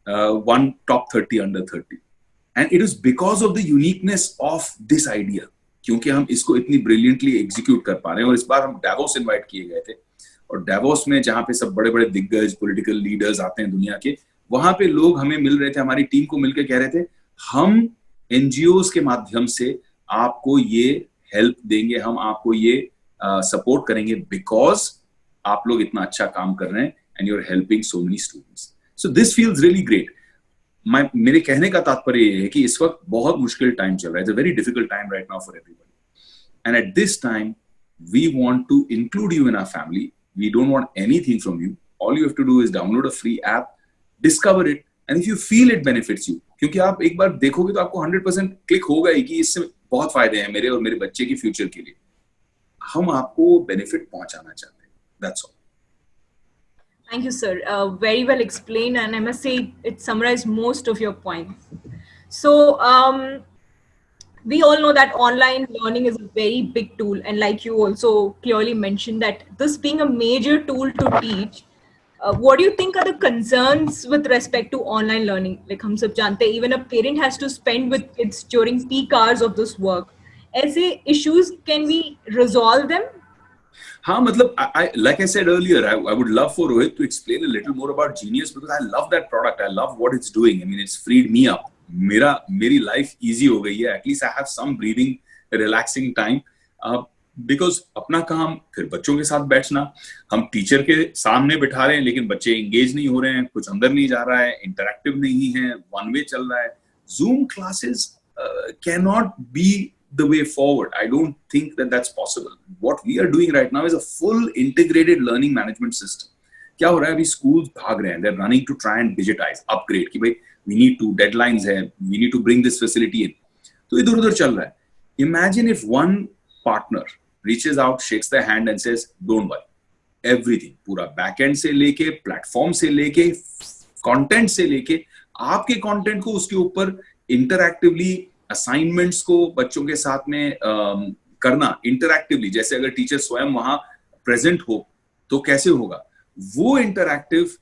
one top 30 under 30, and it is because of the uniqueness of this idea, क्योंकि हम इसको इतनी ब्रिलियंटली एग्जीक्यूट कर पा रहे हैं। और इस बार हम डावोस इनवाइट किए गए थे, और डावोस में जहां पे सब बड़े बड़े दिग्गज पॉलिटिकल लीडर्स आते हैं दुनिया के, वहां पे लोग हमें मिल रहे थे, हमारी टीम को मिलकर कह रहे थे हम NGOs के माध्यम से आपको ये हेल्प देंगे, हम आपको ये सपोर्ट करेंगे, बिकॉज आप लोग इतना अच्छा काम कर रहे हैं and you are helping so many students. So this feels really great. मेरे कहने का तात्पर्य ये है कि इस वक्त बहुत मुश्किल टाइम चल रहा है, it's a very difficult time right now for everybody, and at this time we want to include you in our family. We don't want anything from you. All you have to do is download a free app, discover it, and if you feel it benefits you, क्योंकि आप एक बार देखोगे तो आपको 100% click होगा ही कि इससे बहुत फायदे हैं मेरे और मेरे बच्चे के फ्यूचर के लिए। हम आपको बेनिफिट पहुंचाना चाहते हैं। That's all. Thank you, sir. Very well explained, and I must say it summarized most of your points. So, we all know that online learning is a very big tool, and like you also clearly mentioned that this being a major tool to teach, what do you think are the concerns with respect to online learning? Like hum sab jante hain, even a parent has to spend with kids during peak hours of this work. Aise issues, can we resolve them? हाँ, मतलब like I said earlier, I would love for Rohit to explain a little more about Genius, because I love that product. I love what it's doing. I mean, it's freed me up. मेरी life easy हो गई है। At least I have some breathing relaxing time, because अपना काम, फिर बच्चों के साथ बैठना, हम टीचर के सामने बिठा रहे हैं लेकिन बच्चे एंगेज नहीं हो रहे हैं, कुछ अंदर नहीं जा रहा है, इंटरैक्टिव नहीं है, वन वे चल रहा है। Zoom classes can not be the way forward. I don't think that that's possible. What we are doing right now is a full integrated learning management system. क्या हो रहा है? अभी schools भाग रहे हैं, they're running to try and digitize, upgrade, कि भाई we need to, deadlines है, we need to bring this facility in. तो इधर उधर चल रहा है. Imagine if one partner reaches out, shakes their hand and says, don't worry, everything, पूरा backend से लेके, platform से लेके, content से लेके, आपके content को उसके ऊपर interactively assignments को बच्चों के साथ में करना, interactively, जैसे अगर teacher स्वयं वहां present हो, तो कैसे होगा? वो interactive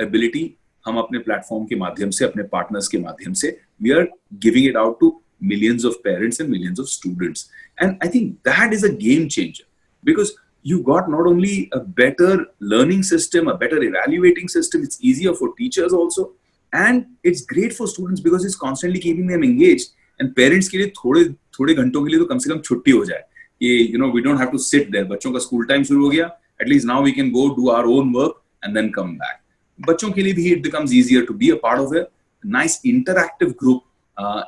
ability हम अपने प्लेटफॉर्म के माध्यम से, अपने पार्टनर्स के माध्यम से, we are giving it out to millions of parents and millions of students. And I think that is a game changer, because you got not only a better learning system, a better evaluating system, it's easier for teachers also, and it's great for students because it's constantly keeping them engaged. And parents के लिए थोड़े घंटों के लिए तो कम से कम छुट्टी हो जाए, कि we don't have to sit there. बच्चों का school time शुरू हो गया, at least now we can go do our own work and then come back. बच्चों के लिए भी it becomes easier to be a part of a nice interactive group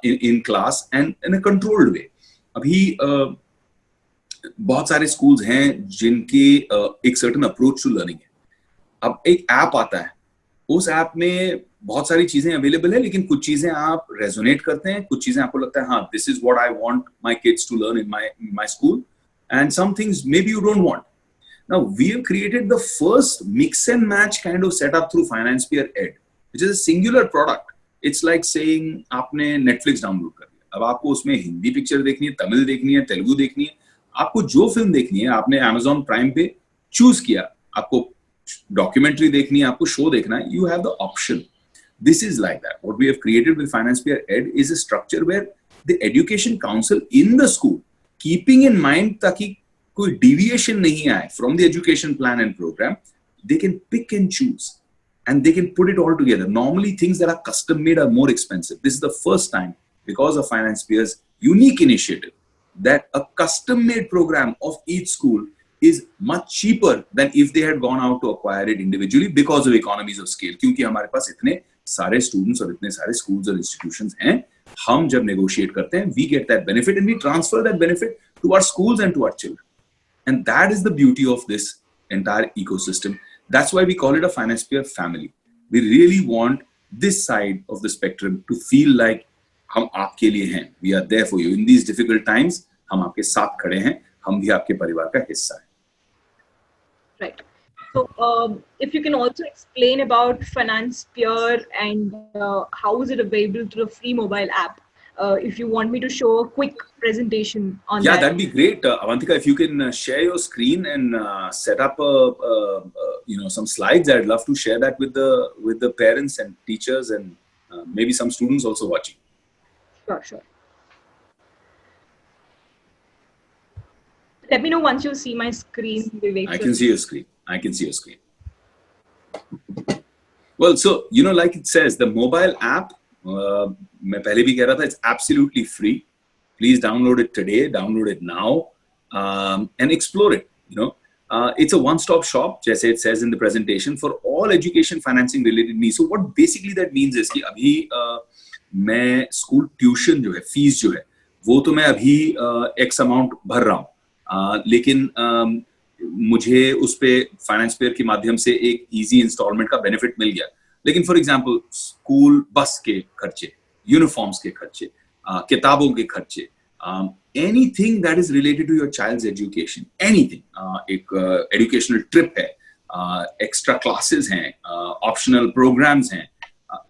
in class and in a controlled way. अभी बहुत सारे schools हैं जिनके एक certain approach to learning है. अब एक app आता है, उस app में बहुत सारी चीजें available है, लेकिन कुछ चीजें आप resonate करते हैं, कुछ चीजें आपको लगता है हाँ, this is what I want my kids to learn in my school, and some things maybe you don't want. Now, we have created the first mix and match kind of setup through FinancePeer Ed, which is a singular product. It's like saying आपने Netflix download कर लिया, अब आपको उसमें Hindi picture देखनी है, तमिल देखनी है, तेलुगु देखनी है, आपको जो फिल्म देखनी है, आपने Amazon Prime पे चूज किया, आपको डॉक्यूमेंट्री देखनी है, आपको शो देखना है, you have the option. This is like that. What we have created with FinancePeer Ed is a structure where the education council in the school, keeping in mind ताकि कोई deviation नहीं आए from the education plan and program, they can pick and choose and they can put it all together. Normally things that are custom made are more expensive. This is the first time, because of FinancePeer's unique initiative, that a custom made program of each school is much cheaper than if they had gone out to acquire it individually because of economies of scale. क्योंकि हमारे पास इतने सारे students और इतने सारे schools और institutions हैं, हम जब negotiate करते हैं, we get that benefit and we transfer that benefit to our schools and to our children. And that is the beauty of this entire ecosystem. That's why we call it a FinancePeer family. We really want this side of the spectrum to feel like हम आपके लिए हैं. We are there for you. In these difficult times, हम आपके साथ खड़े हैं. हम भी आपके परिवार का हिस्सा हैं. Right. So, if you can also explain about FinancePeer and how is it available through a free mobile app? If you want me to show a quick presentation on that. Yeah, that'd be great. Avantika, if you can share your screen and set up some slides, I'd love to share that with the parents and teachers and maybe some students also watching. Sure. Let me know once you see my screen, Vivek. I can see your screen. Well, so, like it says, the mobile app, मैं पहले भी कह रहा था, it's absolutely free. Please download it today, download it now, and explore it. It's a one-stop shop, जैसे it says in the presentation, for all education financing related needs. So what basically that means is कि अभी मैं school tuition जो है, fees जो है, वो तो मैं अभी X amount भर रहा हूँ, लेकिन मुझे उस पे FinancePeer के माध्यम से एक easy installment का benefit मिल गया. लेकिन फॉर एग्जाम्पल स्कूल बस के खर्चे, यूनिफॉर्म्स के खर्चे, किताबों के खर्चे, anything that is related to your child's education, anything, एक एजुकेशनल ट्रिप है, एक्स्ट्रा क्लासेस हैं, ऑप्शनल प्रोग्राम्स हैं,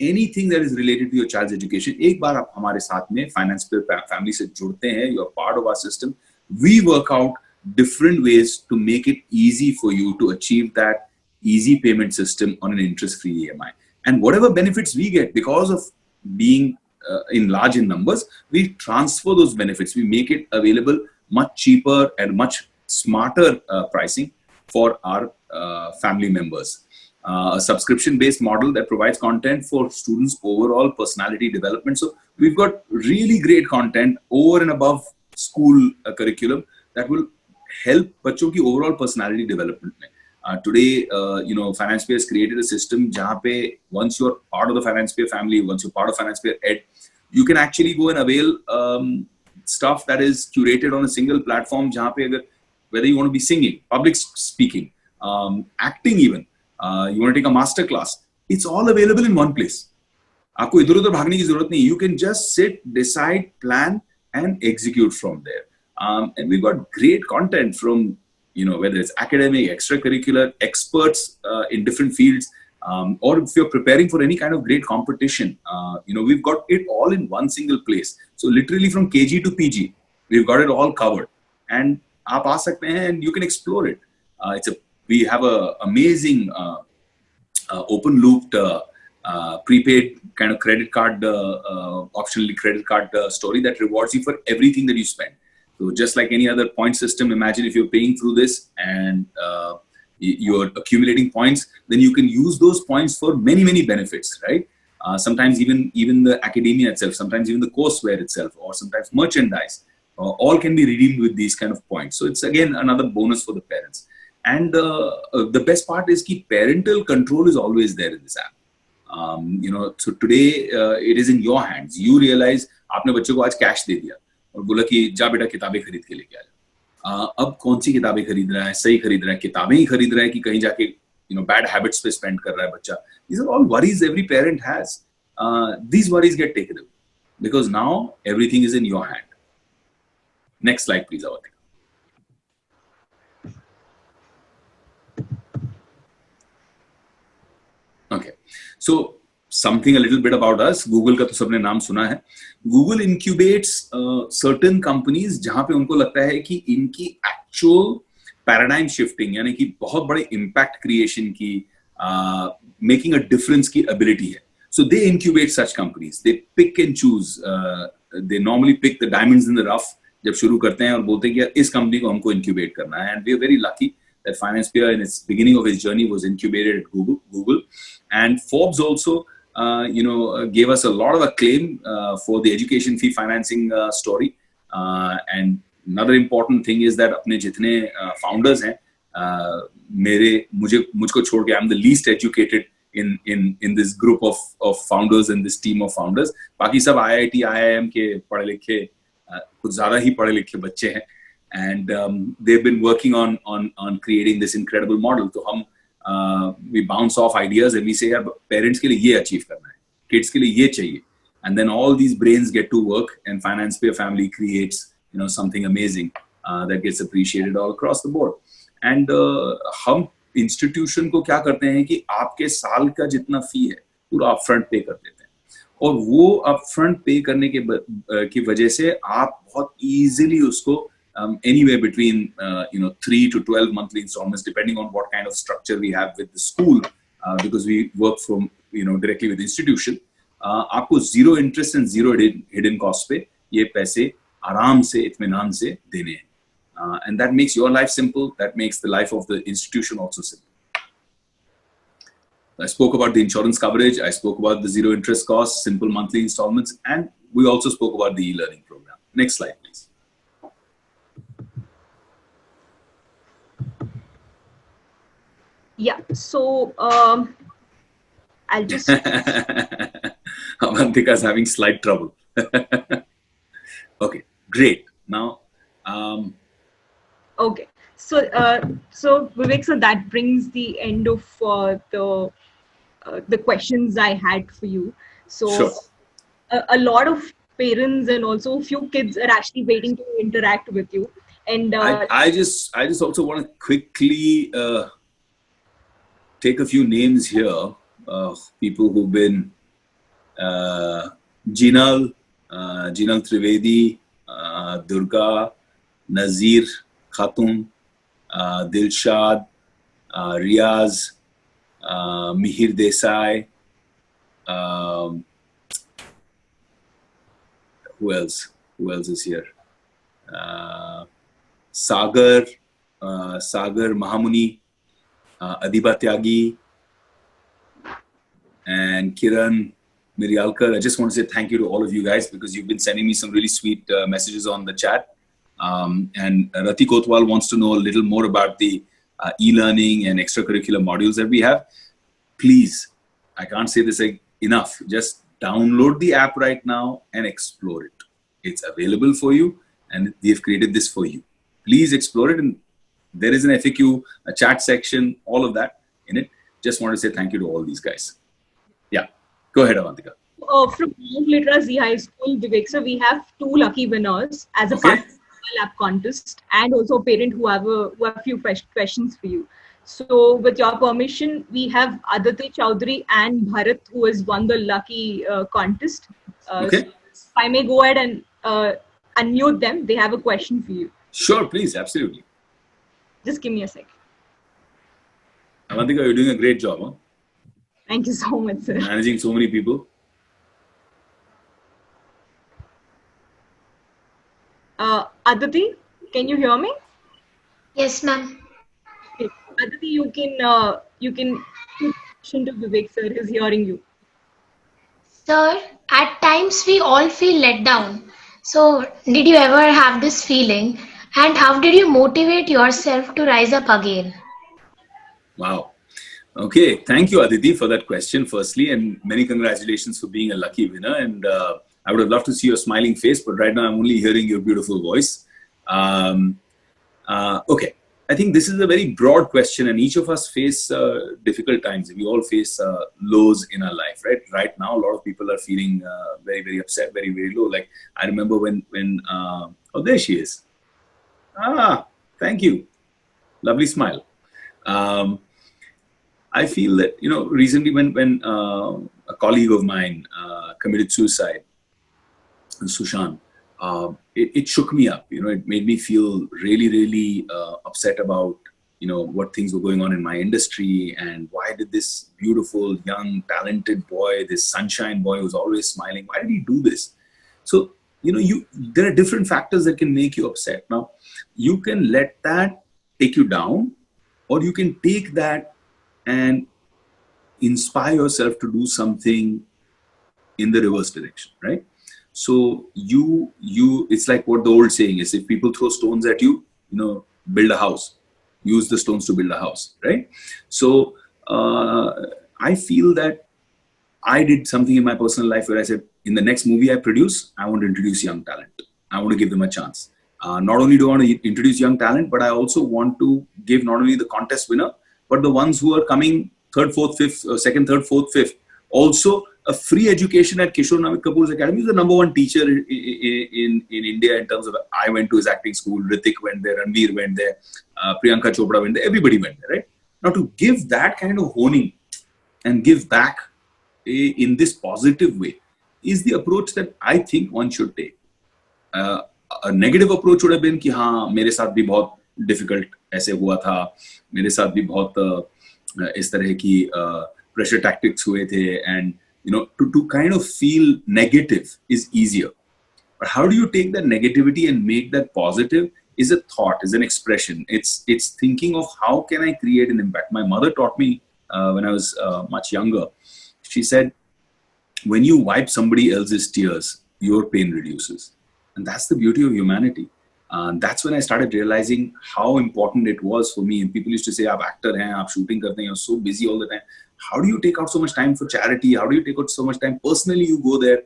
anything that is related to your child's education, एक बार आप हमारे साथ में FinancePeer फैमिली से जुड़ते हैं, you are part of our system, we work out different ways to make it easy for you to achieve that easy payment system on an interest-free EMI. And whatever benefits we get because of being in large in numbers, we transfer those benefits. We make it available much cheaper and much smarter pricing for our family members. A subscription-based model that provides content for students' overall personality development. So we've got really great content over and above school curriculum that will help बच्चों की overall personality development में. Today, FinancePeer has created a system जहाँ पे once you're part of the FinancePeer family, once you're part of FinancePeer Ed, you can actually go and avail stuff that is curated on a single platform जहाँ पे अगर whether you want to be singing, public speaking, acting even, you want to take a master class, it's all available in one place. आपको इधर-उधर भागने की जरूरत नहीं. You can just sit, decide, plan and execute from there. And we've got great content from, whether it's academic, extracurricular, experts in different fields, or if you're preparing for any kind of great competition, we've got it all in one single place. So literally from KG to PG, we've got it all covered. And aap aa sakte hain and you can explore it. We have a amazing open looped prepaid kind of credit card, optionally credit card story that rewards you for everything that you spend. So just like any other point system, imagine if you're paying through this and you're accumulating points, then you can use those points for many, many benefits, right? Sometimes even the academia itself, sometimes even the courseware itself, or sometimes merchandise, all can be redeemed with these kind of points. So it's again another bonus for the parents. And the best part is that parental control is always there in this app. So today it is in your hands. You realize आपने बच्चों को आज cash दे दिया और बोला कि जा बेटा किताबें खरीद के लेके आ। अब कौन सी किताबें खरीद रहा है, सही खरीद रहा है, किताबें ही खरीद रहा है कि कहीं जाके bad habits पे spend कर रहा है बच्चा. These are all worries every parent has. These worries get taken away because now everything is in your hand. Next slide, please, Avantika. Okay, so something a little bit about us. Google का तो सबने नाम सुना है. Google incubates certain companies जहाँ पे उनको लगता है कि इनकी actual paradigm shifting यानी कि बहुत बड़े impact creation की making a difference की ability है. So they incubate such companies. They pick and choose. They normally pick the diamonds in the rough जब शुरू करते हैं और बोलते हैं कि यार इस कंपनी को हमको incubate करना है. And we are very lucky that FinancePeer in its beginning of its journey was incubated at Google. And Forbes also, gave us a lot of acclaim for the education fee financing story. And another important thing is that अपने जितने founders हैं, मुझको छोड़ के I'm the least educated in this group of founders and this team of founders. बाकी सब IIT, IIM के पढ़े लिखे कुछ ज़्यादा ही पढ़े लिखे बच्चे हैं. And they've been working on creating this incredible model. तो हम we bounce off ideas and we say यार parents के लिए ये achieve करना है, kids के लिए ये चाहिए, and then all these brains get to work and FinancePeer family creates something amazing that gets appreciated all across the board. And हम institution को क्या करते हैं कि आपके साल का जितना fee है पूरा upfront pay कर देते हैं और वो upfront pay करने की वजह से आप बहुत easily उसको anywhere between 3 to 12 monthly installments, depending on what kind of structure we have with the school, because we work from directly with the institution. आपको zero interest and zero hidden cost पे ये पैसे आराम से इत्मीनान से देने हैं, and that makes your life simple. That makes the life of the institution also simple. I spoke about the insurance coverage. I spoke about the zero interest costs, simple monthly installments, and we also spoke about the e-learning program. Next slide, please. Yeah, so I'll just. Avantika's having slight trouble. Okay, great. Now, okay. So Vivek, so that brings the end of the questions I had for you. So sure. A lot of parents and also a few kids are actually waiting to interact with you. And I just also want to quickly take a few names here. People who've been Jinal Trivedi, Durga, Nazir Khatun, Dilshad, Riaz, Mihir Desai. Who else is here? Sagar Mahamuni, Adiba Tyagi, and Kiran Miryalkar. I just want to say thank you to all of you guys because you've been sending me some really sweet messages on the chat. And Rati Kotwal wants to know a little more about the e-learning and extracurricular modules that we have. Please, I can't say this enough. Just download the app right now and explore it. It's available for you and they've created this for you. Please explore it. And there is an FAQ, a chat section, all of that in it. Just want to say thank you to all these guys. Yeah, go ahead, Avantika. From Mount Litera Z High School, Vivek, so we have 2 lucky winners as a part. lab contest, and also a parent who have a few questions for you. So, with your permission, we have Aditi Chowdhury and Bharat who has won the lucky contest. Okay. So if I may go ahead and unmute them. They have a question for you. Sure, please, absolutely. Just give me a second. Avantika, you're doing a great job, huh? Thank you so much, sir. Managing so many people. Aditi, can you hear me? Yes, ma'am. Okay. Aditi, you can question to Vivek, sir. He's hearing you. Sir, at times we all feel let down. So, did you ever have this feeling? And how did you motivate yourself to rise up again? Wow. Okay. Thank you, Aditi, for that question, firstly. And many congratulations for being a lucky winner. And I would have loved to see your smiling face, but right now I'm only hearing your beautiful voice. Okay. I think this is a very broad question, and each of us face difficult times. We all face lows in our life, right? Right now, a lot of people are feeling very, very upset, very, very low. Like I remember when oh, there she is. Ah, thank you. Lovely smile. I feel that, recently when a colleague of mine committed suicide, Sushant, it shook me up. It made me feel really, really upset about, what things were going on in my industry, and why did this beautiful, young, talented boy, this sunshine boy who's always smiling, why did he do this? So, there are different factors that can make you upset. Now, you can let that take you down, or you can take that and inspire yourself to do something in the reverse direction, right? So it's like what the old saying is: if people throw stones at you, build a house. Use the stones to build a house, right? So I feel that I did something in my personal life where I said, in the next movie I produce, I want to introduce young talent. I want to give them a chance. Not only do I want to introduce young talent, but I also want to give not only the contest winner, but the ones who are coming third, fourth, fifth, second, third, fourth, fifth, also a free education at Kishore Namit Kapoor's Academy. He's the #1 teacher in India in terms of, I went to his acting school, Ritik went there, Ranveer went there, Priyanka Chopra went there, everybody went there, right? Now to give that kind of honing and give back in this positive way is the approach that I think one should take. A negative approach would have been कि हाँ मेरे साथ भी बहुत difficult ऐसे हुआ था, मेरे साथ भी बहुत इस तरह की pressure tactics हुए थे, and to kind of feel negative is easier. But how do you take that negativity and make that positive is a thought, is an expression. It's thinking of how can I create an impact. My mother taught me when I was much younger. She said, when you wipe somebody else's tears, your pain reduces. And that's the beauty of humanity. That's when I started realizing how important it was for me. And people used to say, "Aap actor hain, aap shooting karte hain, you're so busy all the time. How do you take out so much time for charity? How do you take out so much time? Personally, you go there.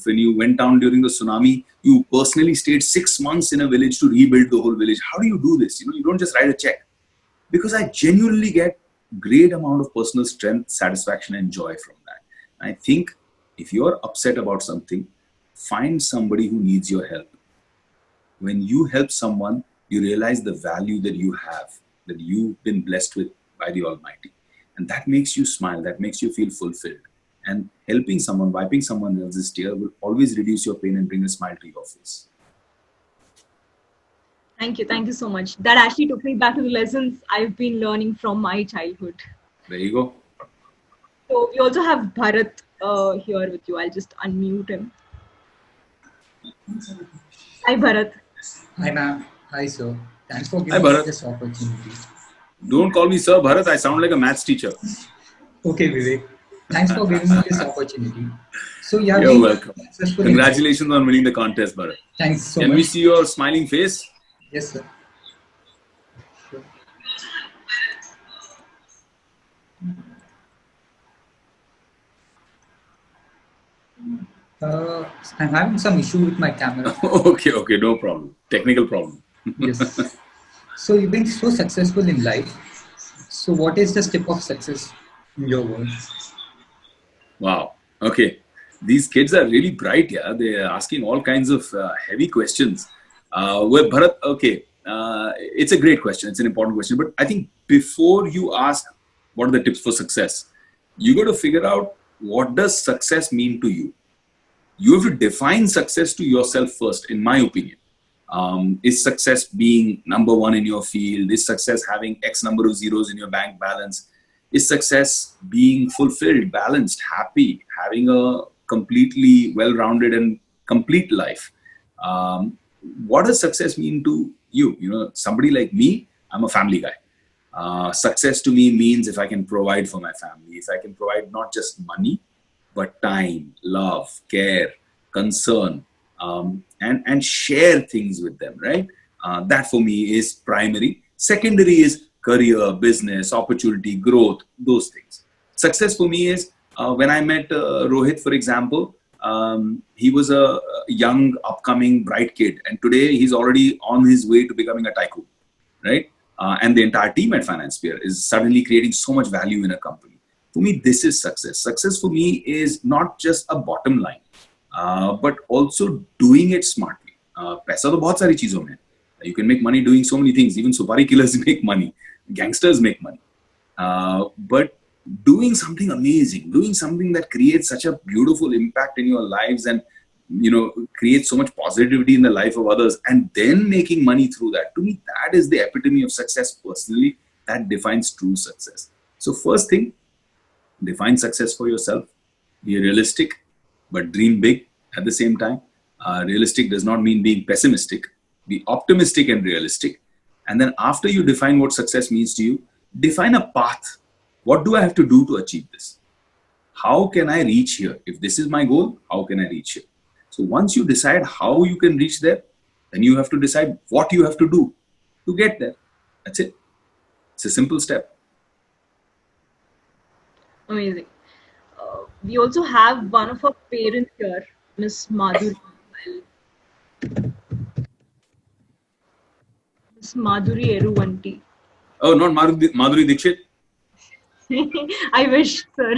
When you went down during the tsunami, you personally stayed 6 months in a village to rebuild the whole village. How do you do this? You don't just write a check." Because I genuinely get great amount of personal strength, satisfaction, and joy from that. I think if you're upset about something, find somebody who needs your help. When you help someone, you realize the value that you have, that you've been blessed with by the Almighty. And that makes you smile, that makes you feel fulfilled. And helping someone, wiping someone else's tear will always reduce your pain and bring a smile to your face. Thank you so much. That actually took me back to the lessons I've been learning from my childhood. There you go. So we also have Bharat here with you. I'll just unmute him. Hi, Bharat. Hi, ma'am. Hi, sir. Thanks for giving me this opportunity. Don't call me sir, Bharat. I sound like a maths teacher. Okay, Vivek. Thanks for giving me this opportunity. So, you're welcome. Congratulations on winning the contest, Bharat. Thanks so much. Can we see your smiling face? Yes, sir. Sure. I'm having some issue with my camera. Okay, no problem. Technical problem. Yes. So you've been so successful in life. So what is the step of success in your words? Wow. Okay. These kids are really bright, yeah. They're asking all kinds of heavy questions. With Bharat, okay, it's a great question. It's an important question. But I think before you ask what are the tips for success, you got to figure out what does success mean to you. You have to define success to yourself first, in my opinion. Is success being number one in your field? Is success having X number of zeros in your bank balance? Is success being fulfilled, balanced, happy, having a completely well-rounded and complete life? What does success mean to you? You know, somebody like me, I'm a family guy. Success to me means if I can provide for my family, if I can provide not just money, but time, love, care, concern, and share things with them, right? That for me is primary. Secondary is career, business, opportunity, growth, those things. Success for me is when I met Rohit, for example, he was a young, upcoming, bright kid. And today he's already on his way to becoming a tycoon, right? And the entire team at FinanceSphere is suddenly creating so much value in a company. For me, this is success. Success for me is not just a bottom line, but also doing it smartly. पैसा तो बहुत सारी चीजों में. You can make money doing so many things. Even supari killers make money. Gangsters make money. But doing something amazing, doing something that creates such a beautiful impact in your lives and, you know, creates so much positivity in the life of others, and then making money through that. To me, that is the epitome of success personally. That defines true success. So first thing, define success for yourself. Be realistic, but dream big at the same time. Realistic does not mean being pessimistic. Be optimistic and realistic. And then after you define what success means to you, define a path. What do I have to do to achieve this? How can I reach here? If this is my goal, how can I reach here? So once you decide how you can reach there, then you have to decide what you have to do to get there. That's it. It's a simple step. Amazing. We also have one of our parents here, Miss Madhuri. Miss Madhuri Eruvanti. Oh, not Madhuri Dixit? I wish, sir.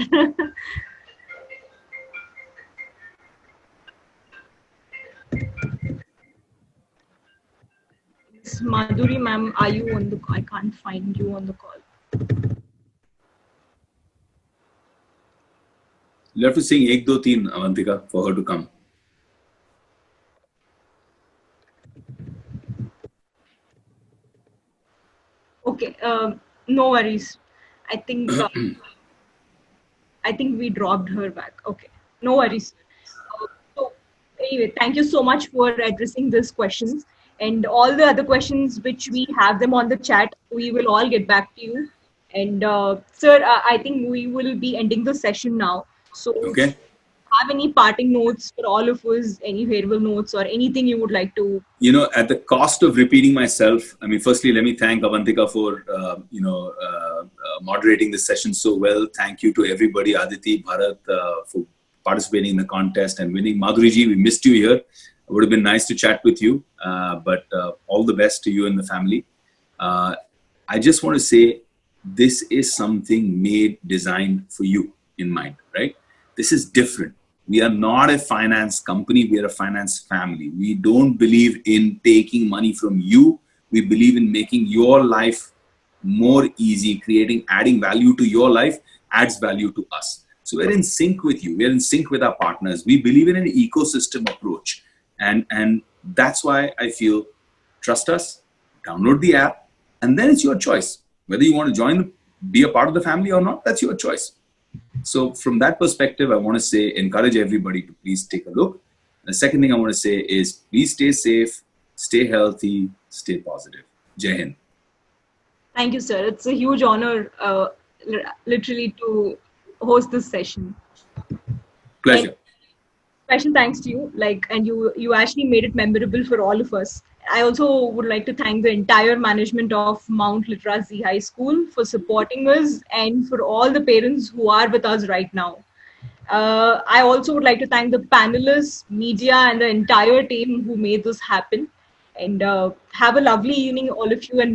Miss Madhuri, ma'am, are you on the call? I can't find you on the call. You have to sing Ek Do Teen, Avantika, for her to come. Okay, no worries. I think we dropped her back. Okay, no worries. So anyway, thank you so much for addressing these questions, and all the other questions which we have them on the chat. We will all get back to you. And sir, I think we will be ending the session now. So, okay. Have any parting notes for all of us? Any farewell notes or anything you would like to? You know, at the cost of repeating myself, I mean, firstly, let me thank Avantika for moderating this session so well. Thank you to everybody, Aditi, Bharat, for participating in the contest and winning. Madhuriji, we missed you here. It would have been nice to chat with you, but all the best to you and the family. I just want to say this is something designed for you in mind, right? This is different. We are not a finance company. We are a finance family. We don't believe in taking money from you. We believe in making your life more easy, adding value to your life adds value to us. So we're in sync with you. We're in sync with our partners. We believe in an ecosystem approach. And that's why I feel, trust us, download the app, and then it's your choice. Whether you want to be a part of the family or not, that's your choice. So from that perspective, I want to say, encourage everybody to please take a look. And the second thing I want to say is, please stay safe, stay healthy, stay positive. Jai Hind. Thank you, sir. It's a huge honor, literally, to host this session. Pleasure. And special thanks to you. And you actually made it memorable for all of us. I also would like to thank the entire management of Mount Litera Z High School for supporting us and for all the parents who are with us right now. I also would like to thank the panelists, media, and the entire team who made this happen. And have a lovely evening, all of you, and